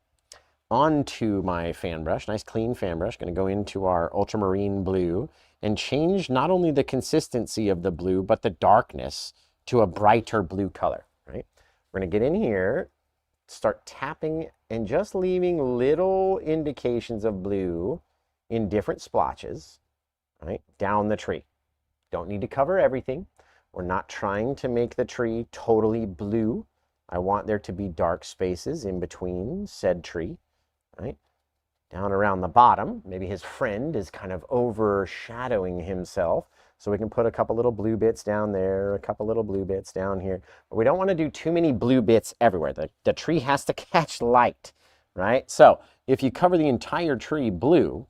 onto my fan brush, nice clean fan brush. Going to go into our ultramarine blue and change not only the consistency of the blue, but the darkness to a brighter blue color, right? We're going to get in here, start tapping and just leaving little indications of blue in different splotches, right, down the tree. Don't need to cover everything. We're not trying to make the tree totally blue. I want there to be dark spaces in between said tree, right? Down around the bottom, maybe his friend is kind of overshadowing himself. So we can put a couple little blue bits down there, a couple little blue bits down here. But we don't want to do too many blue bits everywhere. The tree has to catch light, right? So if you cover the entire tree blue,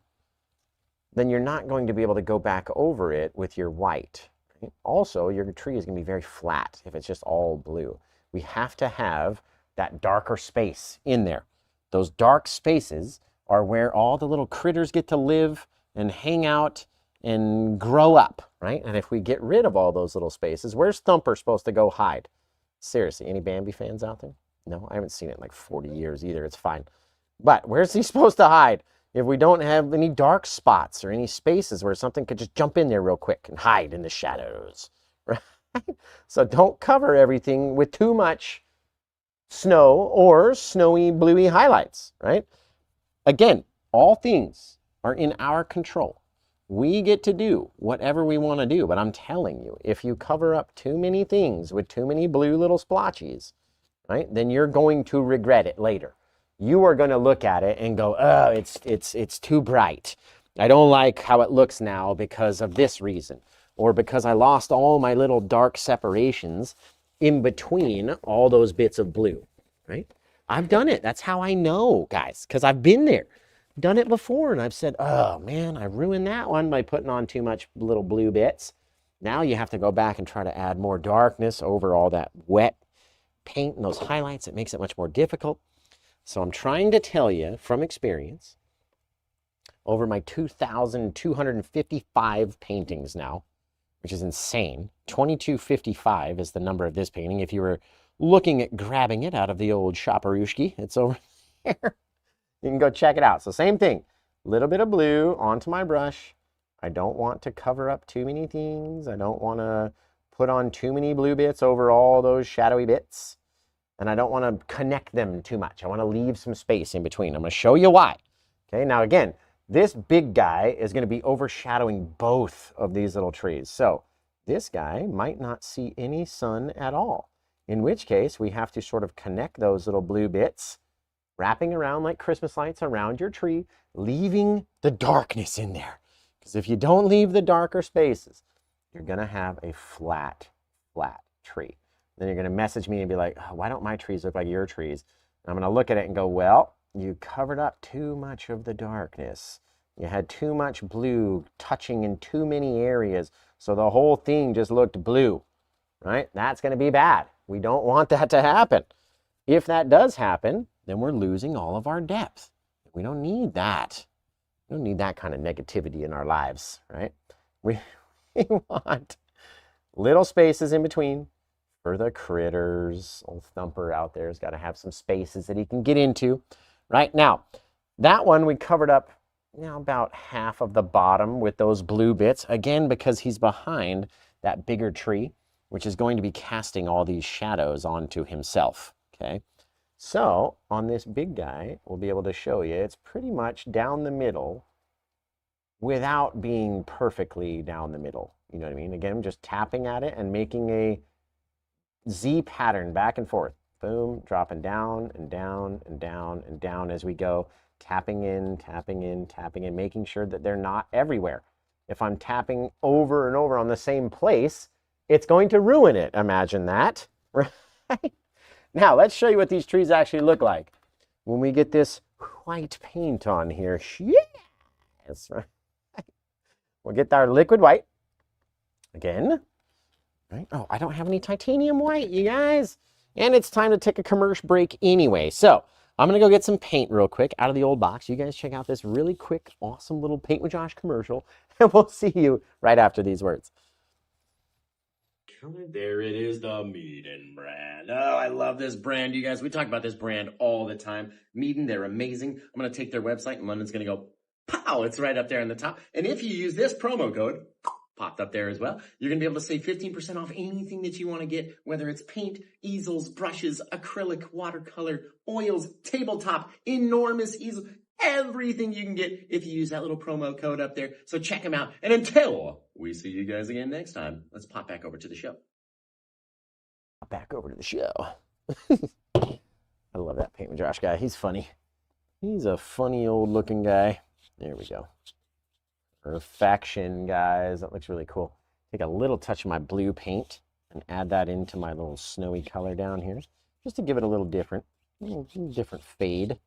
then you're not going to be able to go back over it with your white. Right? Also, your tree is going to be very flat if it's just all blue. We have to have that darker space in there. Those dark spaces are where all the little critters get to live and hang out and grow up, right? And if we get rid of all those little spaces, where's Thumper supposed to go hide? Seriously, any Bambi fans out there? No, I haven't seen it in like 40 years either. It's fine. But where's he supposed to hide? If we don't have any dark spots or any spaces where something could just jump in there real quick and hide in the shadows, right? So don't cover everything with too much snow or snowy, bluey highlights, right? Again, all things are in our control. We get to do whatever we want to do, but I'm telling you, if you cover up too many things with too many blue little splotches, right, then you're going to regret it later. You are going to look at it and go, oh, it's too bright. I don't like how it looks now because of this reason, or because I lost all my little dark separations in between all those bits of blue, right? I've done it. That's how I know, guys, because I've been there. Done it before, and I've said, oh man, I ruined that one by putting on too much little blue bits. Now you have to go back and try to add more darkness over all that wet paint and those highlights. It makes it much more difficult. So I'm trying to tell you from experience, over my 2,255 paintings now, which is insane. 2255 is the number of this painting. If you were looking at grabbing it out of the old shopperooshki, it's over there. You can go check it out. So same thing, a little bit of blue onto my brush. I don't want to cover up too many things. I don't want to put on too many blue bits over all those shadowy bits. And I don't want to connect them too much. I want to leave some space in between. I'm going to show you why. Okay, now again, this big guy is going to be overshadowing both of these little trees. So this guy might not see any sun at all, in which case we have to sort of connect those little blue bits, wrapping around like Christmas lights around your tree, leaving the darkness in there. Because if you don't leave the darker spaces, you're going to have a flat tree. Then you're going to message me and be like, oh, why don't my trees look like your trees? And I'm going to look at it and go, well, you covered up too much of the darkness. You had too much blue touching in too many areas, so the whole thing just looked blue, right? That's going to be bad. We don't want that to happen. If that does happen, then we're losing all of our depth. We don't need that. We don't need that kind of negativity in our lives, right? We want little spaces in between for the critters. Old Thumper out there has got to have some spaces that he can get into. Right now, that one we covered up about half of the bottom with those blue bits, again, because he's behind that bigger tree, which is going to be casting all these shadows onto himself, okay? So on this big guy, we'll be able to show you it's pretty much down the middle without being perfectly down the middle. You know what I mean? Again, I'm just tapping at it and making a Z pattern back and forth. Boom, dropping down and down and down and down as we go, tapping in, tapping in, tapping in, making sure that they're not everywhere. If I'm tapping over and over on the same place, it's going to ruin it. Imagine that, right? Now, let's show you what these trees actually look like when we get this white paint on here. Yes, right. We'll get our liquid white again. Right? Oh, I don't have any titanium white, you guys. And it's time to take a commercial break anyway. So I'm going to go get some paint real quick out of the old box. You guys check out this really quick, awesome little Paint with Josh commercial. And we'll see you right after these words. There it is, the Meaden brand. Oh, I love this brand, you guys. We talk about this brand all the time. Meaden, they're amazing. I'm going to take their website, and London's going to go, pow, it's right up there in the top. And if you use this promo code, popped up there as well, you're going to be able to save 15% off anything that you want to get, whether it's paint, easels, brushes, acrylic, watercolor, oils, tabletop, enormous easels, everything you can get if you use that little promo code up there. So check them out. And until we see you guys again next time, let's pop back over to the show. Back over to the show. I love that Paint with Josh guy. He's funny. He's a funny old looking guy. There we go. Perfection, guys. That looks really cool. Take a little touch of my blue paint and add that into my little snowy color down here, just to give it a little different fade.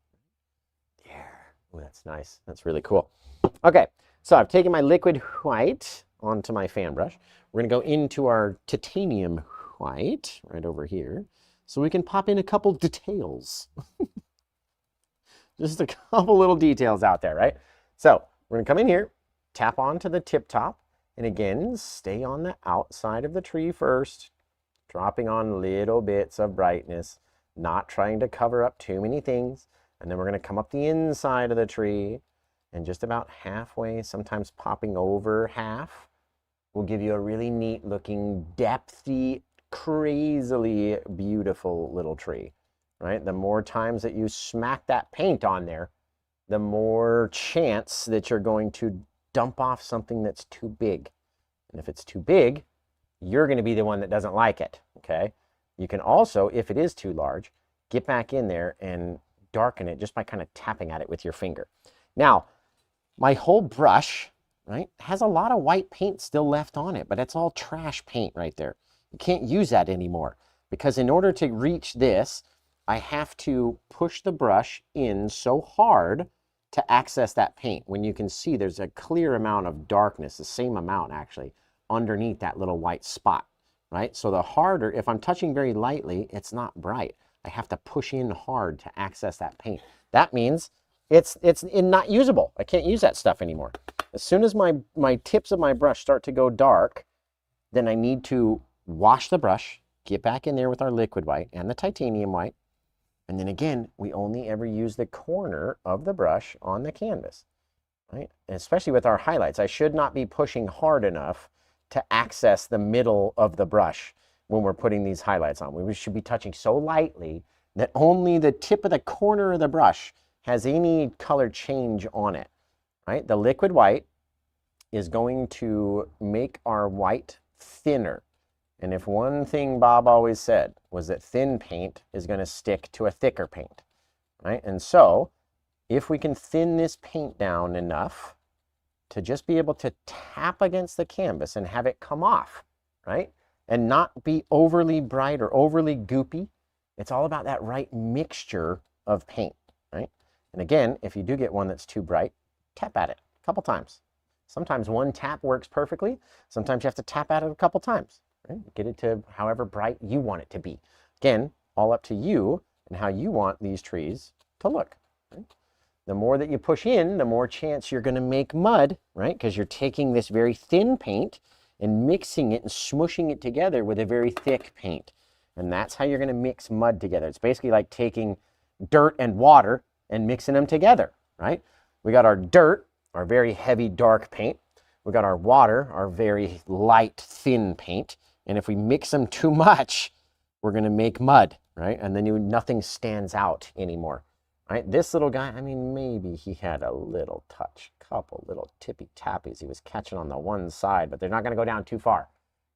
There. Oh, that's nice. That's really cool. Okay, so I've taken my liquid white onto my fan brush. We're going to go into our titanium white right over here, so we can pop in a couple details. Just a couple little details out there, right? So we're going to come in here, tap onto the tip top, and again, stay on the outside of the tree first, dropping on little bits of brightness, not trying to cover up too many things. And then we're going to come up the inside of the tree, and just about halfway, sometimes popping over half, will give you a really neat looking, depthy, crazily beautiful little tree, right? The more times that you smack that paint on there, the more chance that you're going to dump off something that's too big. And if it's too big, you're going to be the one that doesn't like it, okay? You can also, if it is too large, get back in there and darken it just by kind of tapping at it with your finger. Now, my whole brush, right, has a lot of white paint still left on it, but it's all trash paint right there. You can't use that anymore because in order to reach this, I have to push the brush in so hard to access that paint. When you can see there's a clear amount of darkness, the same amount actually, underneath that little white spot, right? So the harder, if I'm touching very lightly, it's not bright. I have to push in hard to access that paint. That means it's not usable. I can't use that stuff anymore. As soon as my tips of my brush start to go dark, then I need to wash the brush, get back in there with our liquid white and the titanium white, and then again, we only ever use the corner of the brush on the canvas, right? And especially with our highlights, I should not be pushing hard enough to access the middle of the brush when we're putting these highlights on. We should be touching so lightly that only the tip of the corner of the brush has any color change on it, right? The liquid white is going to make our white thinner. And if one thing Bob always said was that thin paint is going to stick to a thicker paint, right? And so if we can thin this paint down enough to just be able to tap against the canvas and have it come off, right? And not be overly bright or overly goopy. It's all about that right mixture of paint, right? And again, if you do get one that's too bright, tap at it a couple times. Sometimes one tap works perfectly. Sometimes you have to tap at it a couple times, right? Get it to however bright you want it to be. Again, all up to you and how you want these trees to look, right? The more that you push in, the more chance you're going to make mud, right? Because you're taking this very thin paint and mixing it and smushing it together with a very thick paint. And that's how you're going to mix mud together. It's basically like taking dirt and water and mixing them together, right? We got our dirt, our very heavy dark paint. We got our water, our very light thin paint. And if we mix them too much, we're going to make mud, right? And then nothing stands out anymore, right? This little guy, I mean, maybe he had a little touch, couple little tippy tappies he was catching on the one side, but they're not going to go down too far.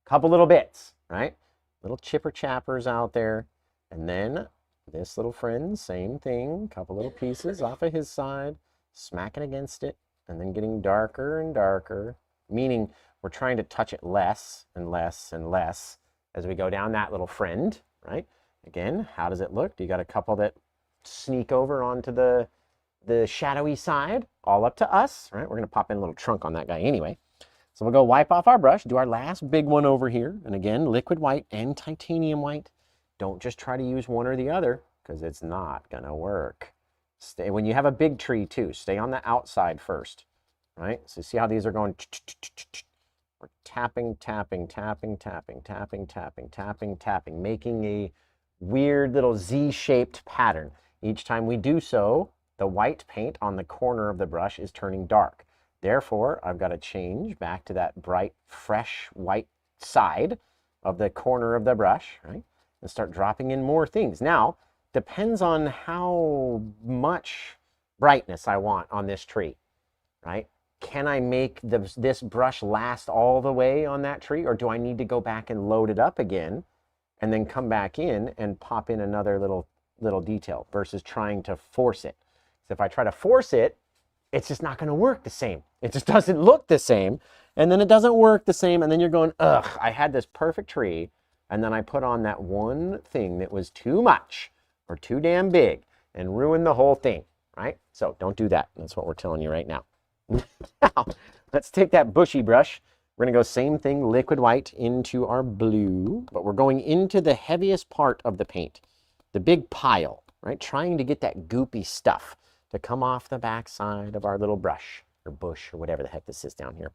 Couple little bits, right? Little chipper chappers out there. And then this little friend, same thing, couple little pieces off of his side, smacking against it, and then getting darker and darker, meaning we're trying to touch it less and less and less as we go down that little friend, right? Again, how does it look? Do you got a couple that sneak over onto the shadowy side? All up to us, right? We're going to pop in a little trunk on that guy anyway. So we'll go wipe off our brush, do our last big one over here. And again, liquid white and titanium white. Don't just try to use one or the other because it's not going to work. Stay, when you have a big tree too, stay on the outside first, right? So see how these are going? We're tapping, tapping, tapping, tapping, tapping, tapping, tapping, tapping, making a weird little Z-shaped pattern. Each time we do so, the white paint on the corner of the brush is turning dark. Therefore, I've got to change back to that bright, fresh white side of the corner of the brush, right? And start dropping in more things. Now, depends on how much brightness I want on this tree, right? Can I make this brush last all the way on that tree, or do I need to go back and load it up again and then come back in and pop in another little detail versus trying to force it? So if I try to force it, it's just not going to work the same. It just doesn't look the same, and then it doesn't work the same, and then you're going, ugh, I had this perfect tree, and then I put on that one thing that was too much or too damn big and ruined the whole thing, right? So don't do that. That's what we're telling you right now. Now, let's take that bushy brush. We're going to go same thing, liquid white into our blue, but we're going into the heaviest part of the paint, the big pile, right? Trying to get that goopy stuff to come off the back side of our little brush or bush or whatever the heck this is down here.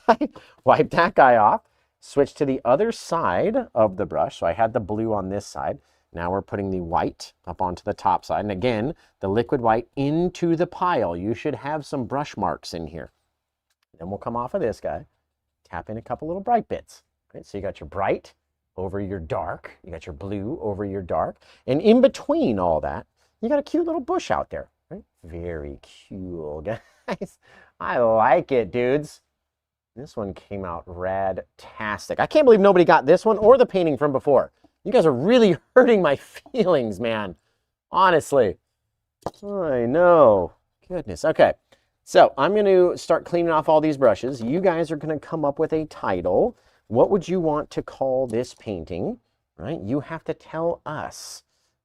Right? Wipe that guy off, switch to the other side of the brush. So I had the blue on this side. Now we're putting the white up onto the top side. And again, the liquid white into the pile. You should have some brush marks in here. Then we'll come off of this guy, tap in a couple little bright bits. Right? So you got your bright over your dark. You got your blue over your dark. And in between all that, you got a cute little bush out there. right? Very cool, guys. I like it, dudes. This one came out rad-tastic. I can't believe nobody got this one or the painting from before. You guys are really hurting my feelings, man. Honestly. I know. Goodness. Okay. So I'm going to start cleaning off all these brushes. You guys are going to come up with a title. What would you want to call this painting? Right? You have to tell us.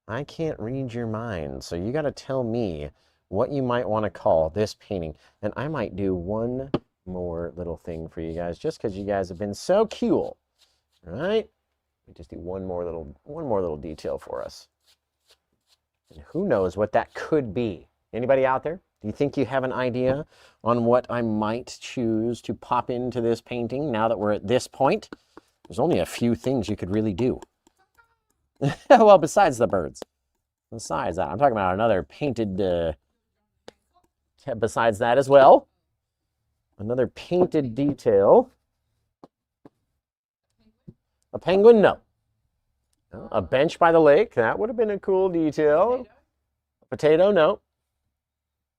I can't read your mind. So you got to tell me what you might want to call this painting. And I might do one more little thing for you guys just because you guys have been so cool. All right? We just do one more little detail for us. And who knows what that could be? Anybody out there? Do you think you have an idea on what I might choose to pop into this painting now that we're at this point? There's only a few things you could really do. Well, besides the birds. Besides that, I'm talking about another painted, besides that as well. Another painted detail. A penguin? No. A bench by the lake? That would have been a cool detail. A potato? No.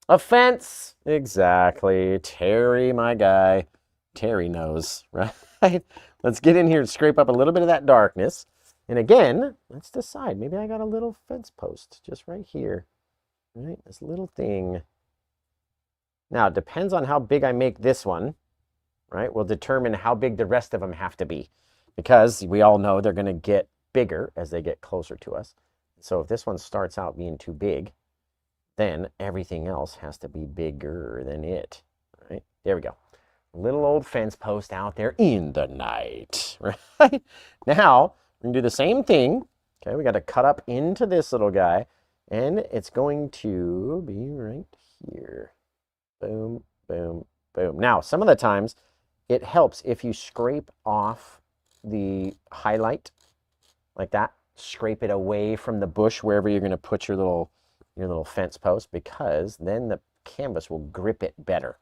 A fence? Exactly. Terry, my guy. Terry knows, right? Let's get in here and scrape up a little bit of that darkness. And again, let's decide. Maybe I got a little fence post just right here. Right? This little thing. Now, it depends on how big I make this one, right? Will determine how big the rest of them have to be. Because we all know they're going to get bigger as they get closer to us. So if this one starts out being too big, then everything else has to be bigger than it, right? There we go. Little old fence post out there in the night, right? Now, we're going to do the same thing. Okay, we got to cut up into this little guy, and it's going to be right here. Boom, boom, boom. Now, some of the times, it helps if you scrape off the highlight like that. Scrape it away from the bush wherever you're going to put your little fence post, because then the canvas will grip it better,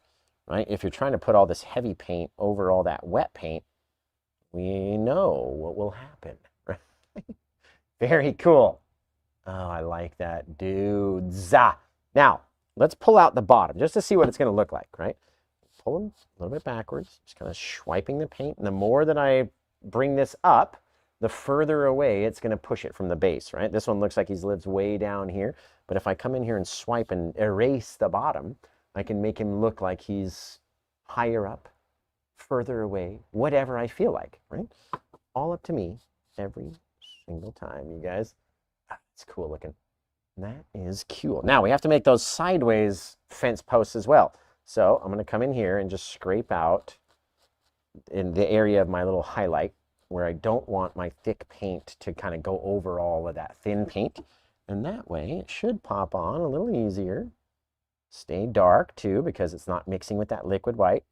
right? If you're trying to put all this heavy paint over all that wet paint, we know what will happen, right? Very cool. Oh, I like that, dudes. Now, let's pull out the bottom just to see what it's going to look like, right? Pull them a little bit backwards, just kind of swiping the paint. And the more that I bring this up, the further away it's going to push it from the base, right? This one looks like he lives way down here. But if I come in here and swipe and erase the bottom, I can make him look like he's higher up, further away, whatever I feel like, right? All up to me every single time, you guys. It's cool looking. That is cool. Now, we have to make those sideways fence posts as well. So I'm going to come in here and just scrape out in the area of my little highlight where I don't want my thick paint to kind of go over all of that thin paint. And that way it should pop on a little easier. Stay dark too, because it's not mixing with that liquid white.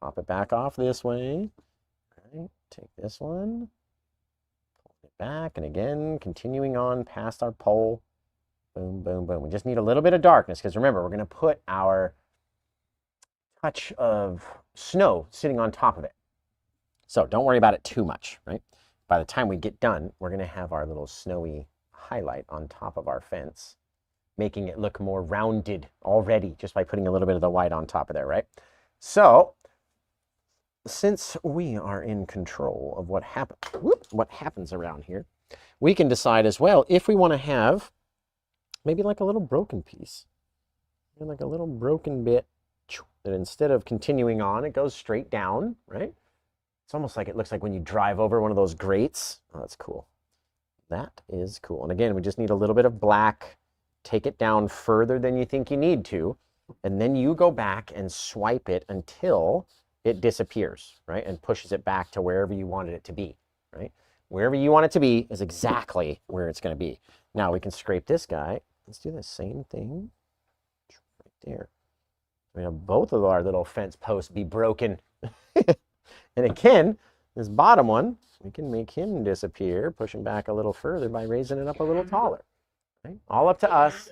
Pop it back off this way. All right, take this one, pull it back, and again, continuing on past our pole. Boom, boom, boom. We just need a little bit of darkness, because remember, we're going to put our touch of snow sitting on top of it. So don't worry about it too much, right? By the time we get done, we're going to have our little snowy highlight on top of our fence, making it look more rounded already just by putting a little bit of the white on top of there, right? So since we are in control of what happens around here, we can decide as well if we want to have maybe like a little broken piece, like a little broken bit that instead of continuing on, it goes straight down, right? It's almost like it looks like when you drive over one of those grates. Oh, that's cool. That is cool. And again, we just need a little bit of black. Take it down further than you think you need to. And then you go back and swipe it until it disappears, right? And pushes it back to wherever you wanted it to be, right? Wherever you want it to be is exactly where it's going to be. Now we can scrape this guy. Let's do the same thing right there. We have both of our little fence posts be broken. And again, this bottom one, we can make him disappear, push him back a little further by raising it up a little taller. Right? All up to us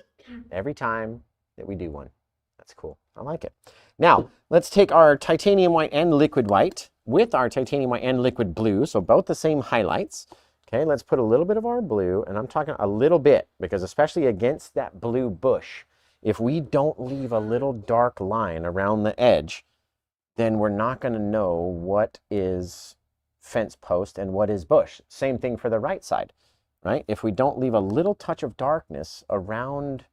every time that we do one. That's cool. I like it. Now, let's take our titanium white and liquid white with our titanium white and liquid blue, so both the same highlights. Okay, let's put a little bit of our blue, and I'm talking a little bit, because especially against that blue bush, If we don't leave a little dark line around the edge, then we're not going to know what is fence post and what is bush. Same thing for the right side, right? If we don't leave a little touch of darkness around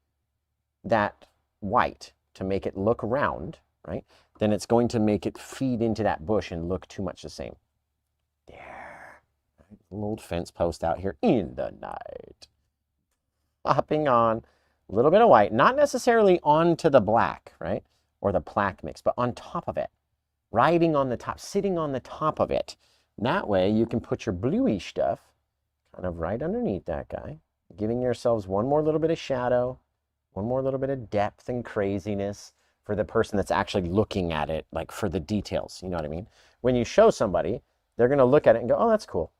that white to make it look round, right, then it's going to make it feed into that bush and look too much the same. There. Little old fence post out here in the night. Popping on a little bit of white, not necessarily onto the black, right, or the black mix, but on top of it. Riding on the top, sitting on the top of it. That way you can put your bluey stuff kind of right underneath that guy, giving yourselves one more little bit of shadow, one more little bit of depth and craziness for the person that's actually looking at it, like for the details, you know what I mean? When you show somebody, they're going to look at it and go, oh, that's cool.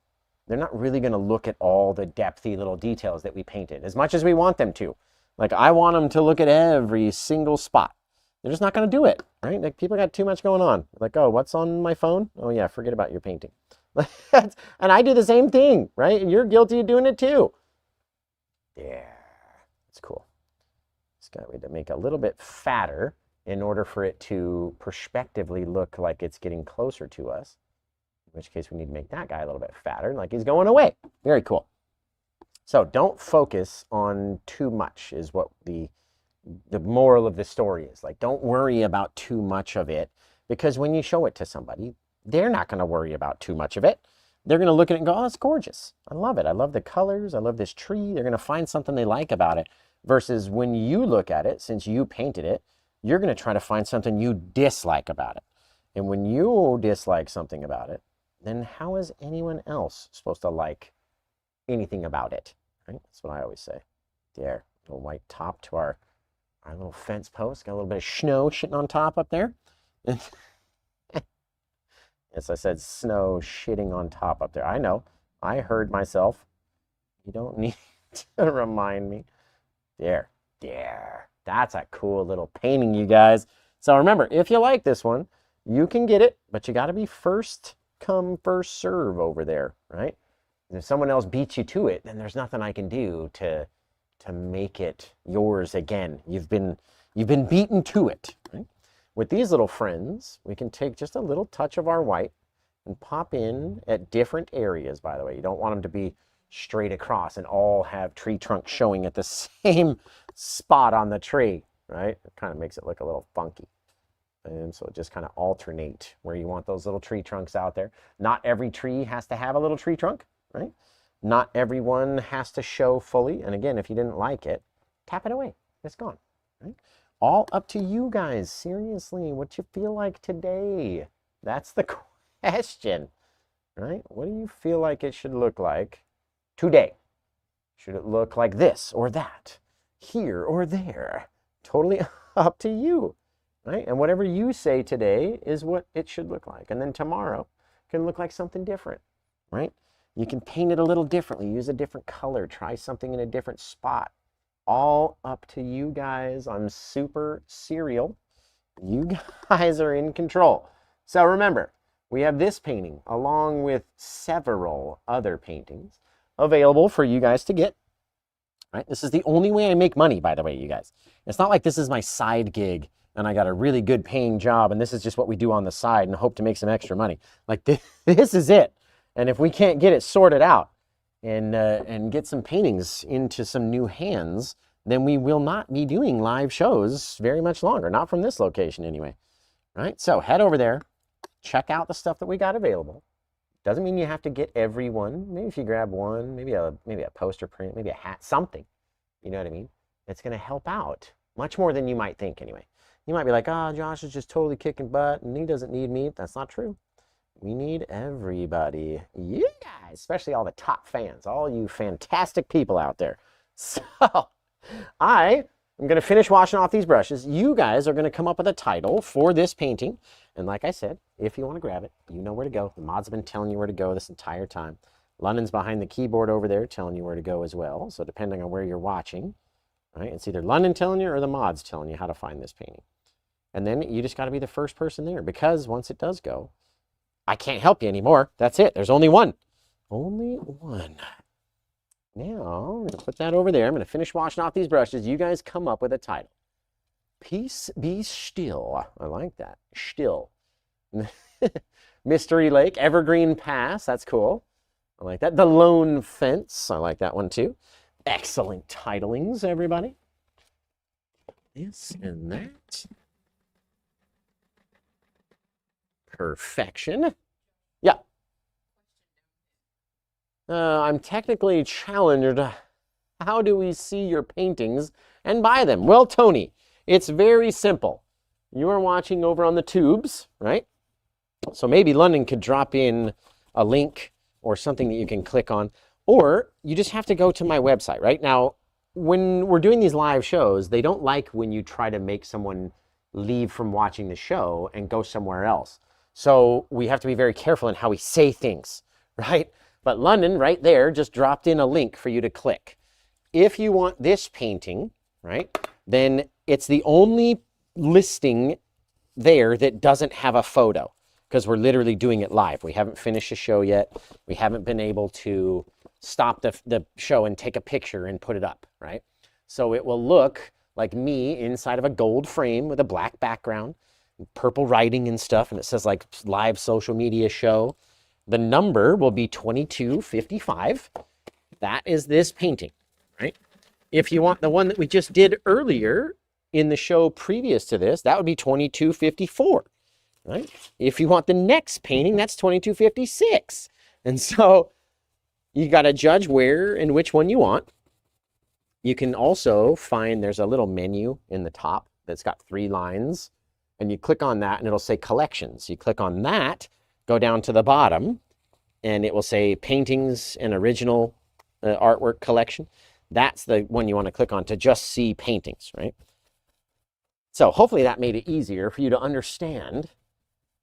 They're not really going to look at all the depthy little details that we painted, as much as we want them to. Like, I want them to look at every single spot. They're just not going to do it, right? Like, people got too much going on. Like, oh, what's on my phone? Oh, yeah, forget about your painting. And I do the same thing, right? And you're guilty of doing it too. Yeah, it's cool. Just got to make it a little bit fatter in order for it to perspectively look like it's getting closer to us. In which case we need to make that guy a little bit fatter, like he's going away. Very cool. So don't focus on too much is what the moral of the story is. Like, don't worry about too much of it, because when you show it to somebody, they're not going to worry about too much of it. They're going to look at it and go, oh, it's gorgeous. I love it. I love the colors. I love this tree. They're going to find something they like about it. Versus when you look at it, since you painted it, you're going to try to find something you dislike about it. And when you dislike something about it, then how is anyone else supposed to like anything about it? Right? That's what I always say. There, little white top to our little fence post. Got a little bit of snow shitting on top up there. Yes, I said snow shitting on top up there. I know. I heard myself. You don't need to remind me. There. That's a cool little painting, you guys. So remember, if you like this one, you can get it, but you got to be first come, first serve over there, right? If someone else beats you to it, then there's nothing I can do to make it yours again. You've been beaten to it, right? With these little friends, we can take just a little touch of our white and pop in at different areas, by the way. You don't want them to be straight across and all have tree trunks showing at the same spot on the tree, right? It kind of makes it look a little funky. And so just kind of alternate where you want those little tree trunks out there. Not every tree has to have a little tree trunk, right? Not everyone has to show fully. And again, if you didn't like it, tap it away. It's gone, right? All up to you guys. Seriously, what you feel like today? That's the question, right? What do you feel like it should look like today? Should it look like this or that, here or there? Totally up to you, right? And whatever you say today is what it should look like. And then tomorrow can look like something different, right? You can paint it a little differently, use a different color, try something in a different spot. All up to you guys. I'm super serial. You guys are in control. So remember, we have this painting along with several other paintings available for you guys to get. Right? This is the only way I make money, by the way, you guys. It's not like this is my side gig and I got a really good paying job and this is just what we do on the side and hope to make some extra money. Like this is it. And if we can't get it sorted out and get some paintings into some new hands, then we will not be doing live shows very much longer. Not from this location anyway. Right? So head over there, check out the stuff that we got available. Doesn't mean you have to get every one. Maybe if you grab one, maybe a poster print, maybe a hat, something. You know what I mean? It's going to help out much more than you might think anyway. You might be like, oh, Josh is just totally kicking butt and he doesn't need me. That's not true. We need everybody. You guys, especially all the top fans, all you fantastic people out there. So I am going to finish washing off these brushes. You guys are going to come up with a title for this painting. And like I said, if you want to grab it, you know where to go. The mods have been telling you where to go this entire time. London's behind the keyboard over there telling you where to go as well. So depending on where you're watching, right, it's either London telling you or the mods telling you how to find this painting. And then you just got to be the first person there, because once it does go, I can't help you anymore. That's it. There's only one. Only one. Now, I'm going to put that over there. I'm going to finish washing off these brushes. You guys come up with a title. Peace be still. I like that. Still. Mystery Lake, Evergreen Pass. That's cool. I like that. The Lone Fence. I like that one too. Excellent titlings, everybody. This and that. Perfection. Yeah. I'm technically challenged. How do we see your paintings and buy them? Well, Tony, it's very simple. You are watching over on the tubes, right? So maybe London could drop in a link or something that you can click on, or you just have to go to my website. Right now, when we're doing these live shows, they don't like when you try to make someone leave from watching the show and go somewhere else. So we have to be very careful in how we say things, right? But London, right there, just dropped in a link for you to click. If you want this painting, right, then it's the only listing there that doesn't have a photo, because we're literally doing it live. We haven't finished the show yet. We haven't been able to stop the show and take a picture and put it up, right? So it will look like me inside of a gold frame with a black background, purple writing and stuff, and it says like live social media show. The number will be 2255. That is this painting, right? If you want the one that we just did earlier in the show previous to this, that would be 2254, right? If you want the next painting, that's 2256. And so you got to judge where and which one you want. You can also find there's a little menu in the top that's got 3 lines, and you click on that and it'll say collections. You click on that, go down to the bottom, and it will say paintings and original artwork collection. That's the one you want to click on to just see paintings, right? So hopefully that made it easier for you to understand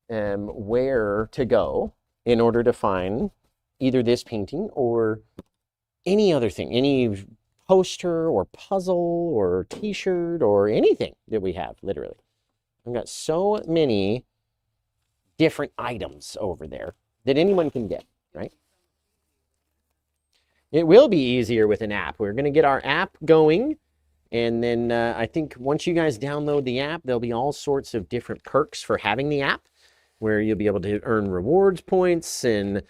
where to go in order to find either this painting or any other thing, any poster or puzzle or t-shirt or anything that we have, literally. I've got so many different items over there that anyone can get, right? It will be easier with an app. We're going to get our app going, and then I think once you guys download the app, there'll be all sorts of different perks for having the app, where you'll be able to earn rewards points and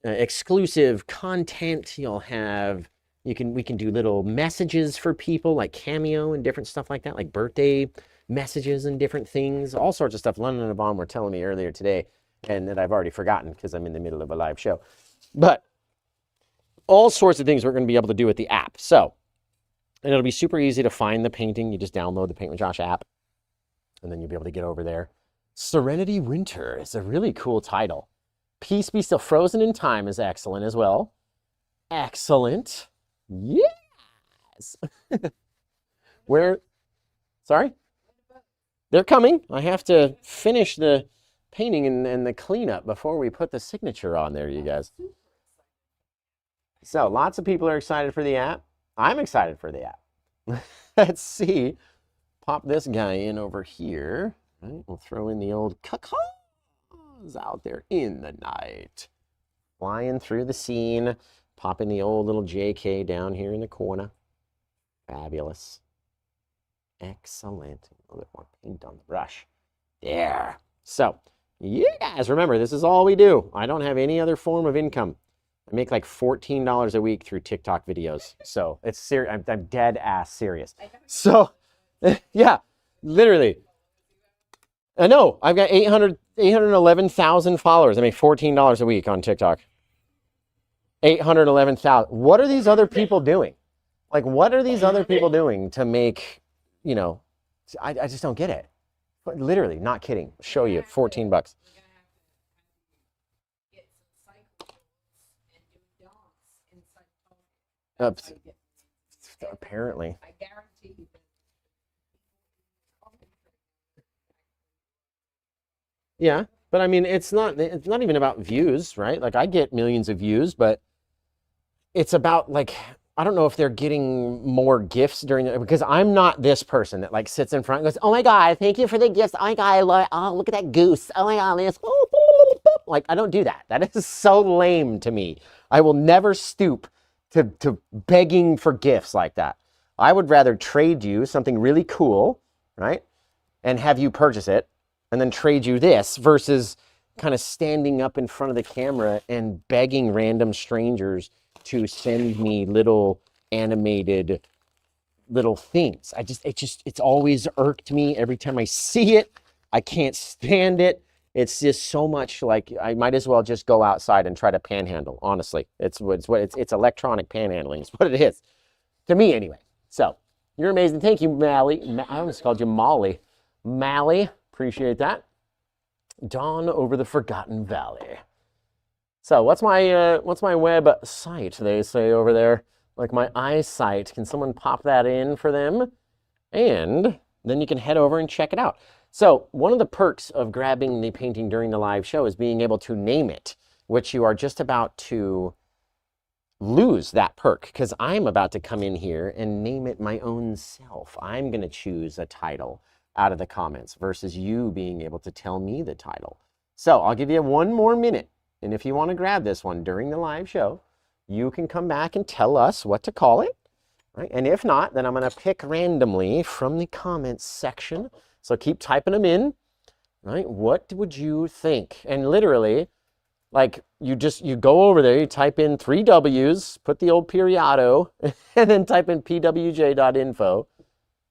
exclusive content. You'll have, we can do little messages for people like Cameo and different stuff like that, like birthday messages and different things, all sorts of stuff. London and Yvonne were telling me earlier today, and that I've already forgotten because I'm in the middle of a live show. But all sorts of things we're going to be able to do with the app. So, and it'll be super easy to find the painting. You just download the PaintWithJosh app, and then you'll be able to get over there. Serenity Winter is a really cool title. Peace Be Still. Frozen in Time is excellent as well. Excellent. Yes. Where? Sorry? They're coming. I have to finish the painting and the cleanup before we put the signature on there, you guys. So lots of people are excited for the app. I'm excited for the app. Let's see. Pop this guy in over here. Right, we'll throw in the old cacaws out there in the night. Flying through the scene. Popping the old little JK down here in the corner. Fabulous. Excellent. A little bit more paint on the brush. There. So, you guys remember, this is all we do. I don't have any other form of income. I make like $14 a week through TikTok videos. So, it's serious. I'm dead ass serious. So, yeah, literally. I know. I've got 811,000 followers. I make $14 a week on TikTok. 811,000. What are these other people doing? Like, what are these other people doing to make, you know, I just don't get it. But literally, not kidding. Show you, 14 bucks. Apparently. I guarantee you. Yeah, but I mean, it's not even about views, right? Like, I get millions of views, but it's about, like, I don't know if they're getting more gifts during it, because I'm not this person that like sits in front and goes, oh my God, thank you for the gifts. Oh my God, oh, look at that goose. Oh my God, this. Like, I don't do that. That is so lame to me. I will never stoop to begging for gifts like that. I would rather trade you something really cool, right? And have you purchase it and then trade you this versus kind of standing up in front of the camera and begging random strangers to send me little animated little things. It's always irked me every time I see it. I can't stand it. It's just so much like I might as well just go outside and try to panhandle. Honestly, it's electronic panhandling. It's what it is to me anyway. So you're amazing. Thank you, Mally. I almost called you Molly. Mally, appreciate that. Dawn over the Forgotten Valley. So what's my website? They say over there, like my eyesight. Can someone pop that in for them? And then you can head over and check it out. So one of the perks of grabbing the painting during the live show is being able to name it, which you are just about to lose that perk because I'm about to come in here and name it my own self. I'm going to choose a title out of the comments versus you being able to tell me the title. So I'll give you one more minute. And if you want to grab this one during the live show, you can come back and tell us what to call it. Right? And if not, then I'm going to pick randomly from the comments section. So keep typing them in. Right? What would you think? And literally, like you go over there, you type in 3 W's, put the old period, and then type in pwj.info.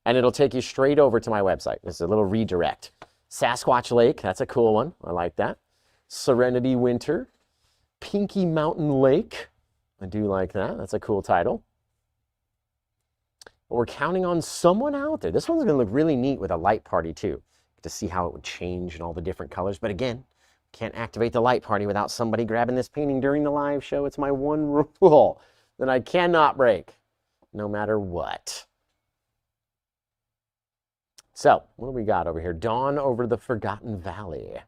And it'll take you straight over to my website. It's a little redirect. Sasquatch Lake, that's a cool one. I like that. Serenity Winter. Pinky Mountain Lake. I do like that. That's a cool title. But we're counting on someone out there. This one's going to look really neat with a light party too. To see how it would change in all the different colors. But again, can't activate the light party without somebody grabbing this painting during the live show. It's my one rule that I cannot break, no matter what. So, what do we got over here? Dawn over the Forgotten Valley.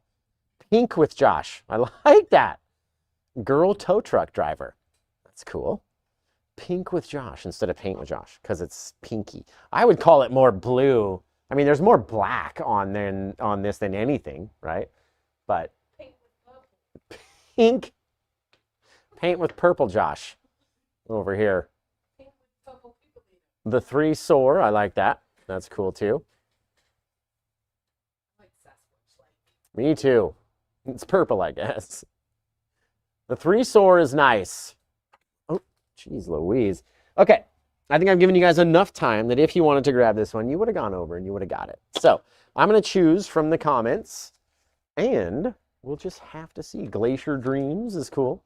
Pink with Josh. I like that. Girl tow truck driver. That's cool. Pink with Josh instead of Paint with Josh because it's pinky. I would call it more blue. I mean, there's more black on this than anything, right? But pink. Paint with purple Josh over here. The 3 soar. I like that. That's cool too. Me too. It's purple, I guess. The 3 soar is nice. Oh, geez Louise. Okay, I think I've given you guys enough time that if you wanted to grab this one, you would have gone over and you would have got it. So I'm going to choose from the comments, and we'll just have to see. Glacier Dreams is cool.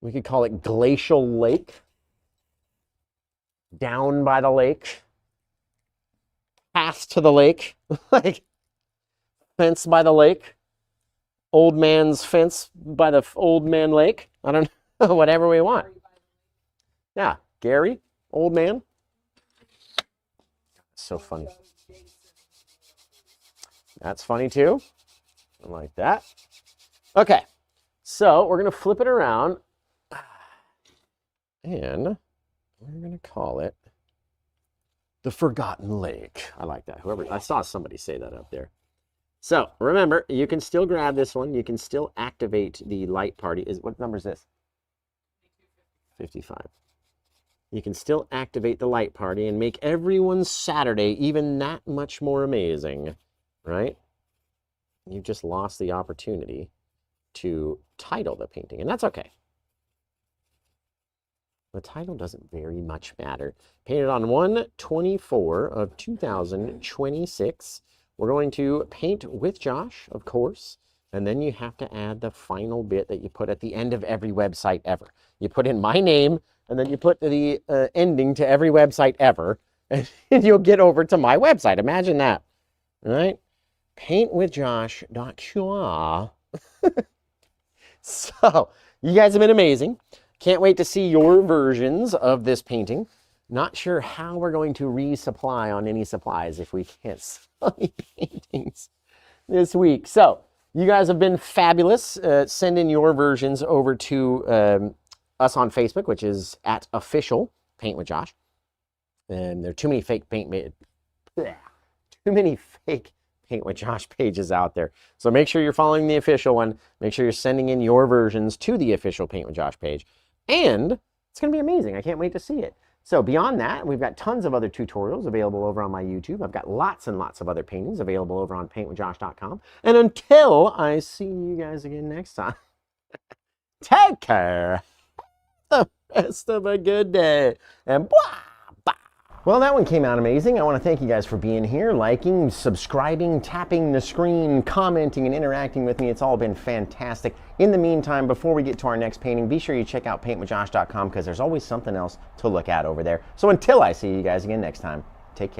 We could call it Glacial Lake. Down by the lake. Path to the lake. Like, fence by the lake. Old man's fence by the old man lake. I don't know, whatever we want. Yeah, Gary, old man. So funny. That's funny too. I like that. Okay, so we're going to flip it around. And we're going to call it the Forgotten Lake. I like that. I saw somebody say that up there. So remember, you can still grab this one. You can still activate the light party. What number is this? 55. You can still activate the light party and make everyone's Saturday even that much more amazing, right? You've just lost the opportunity to title the painting, and that's okay. The title doesn't very much matter. Painted on 1/24 of 2026. We're going to paint with Josh, of course, and then you have to add the final bit that you put at the end of every website ever. You put in my name, and then you put the ending to every website ever, and you'll get over to my website. Imagine that, all right? PaintWithJosh.com. So, you guys have been amazing. Can't wait to see your versions of this painting. Not sure how we're going to resupply on any supplies if we can't sell any paintings this week. So, you guys have been fabulous. Send in your versions over to us on Facebook, which is at official Paint with Josh. And there are too many fake Paint with Josh pages out there. So make sure you're following the official one. Make sure you're sending in your versions to the official Paint with Josh page. And it's going to be amazing. I can't wait to see it. So beyond that, we've got tons of other tutorials available over on my YouTube. I've got lots and lots of other paintings available over on PaintWithJosh.com. And until I see you guys again next time, take care. The rest of a good day. And blah, blah. Well, that one came out amazing. I want to thank you guys for being here, liking, subscribing, tapping the screen, commenting, and interacting with me. It's all been fantastic. In the meantime, before we get to our next painting, be sure you check out PaintWithJosh.com because there's always something else to look at over there. So until I see you guys again next time, take care.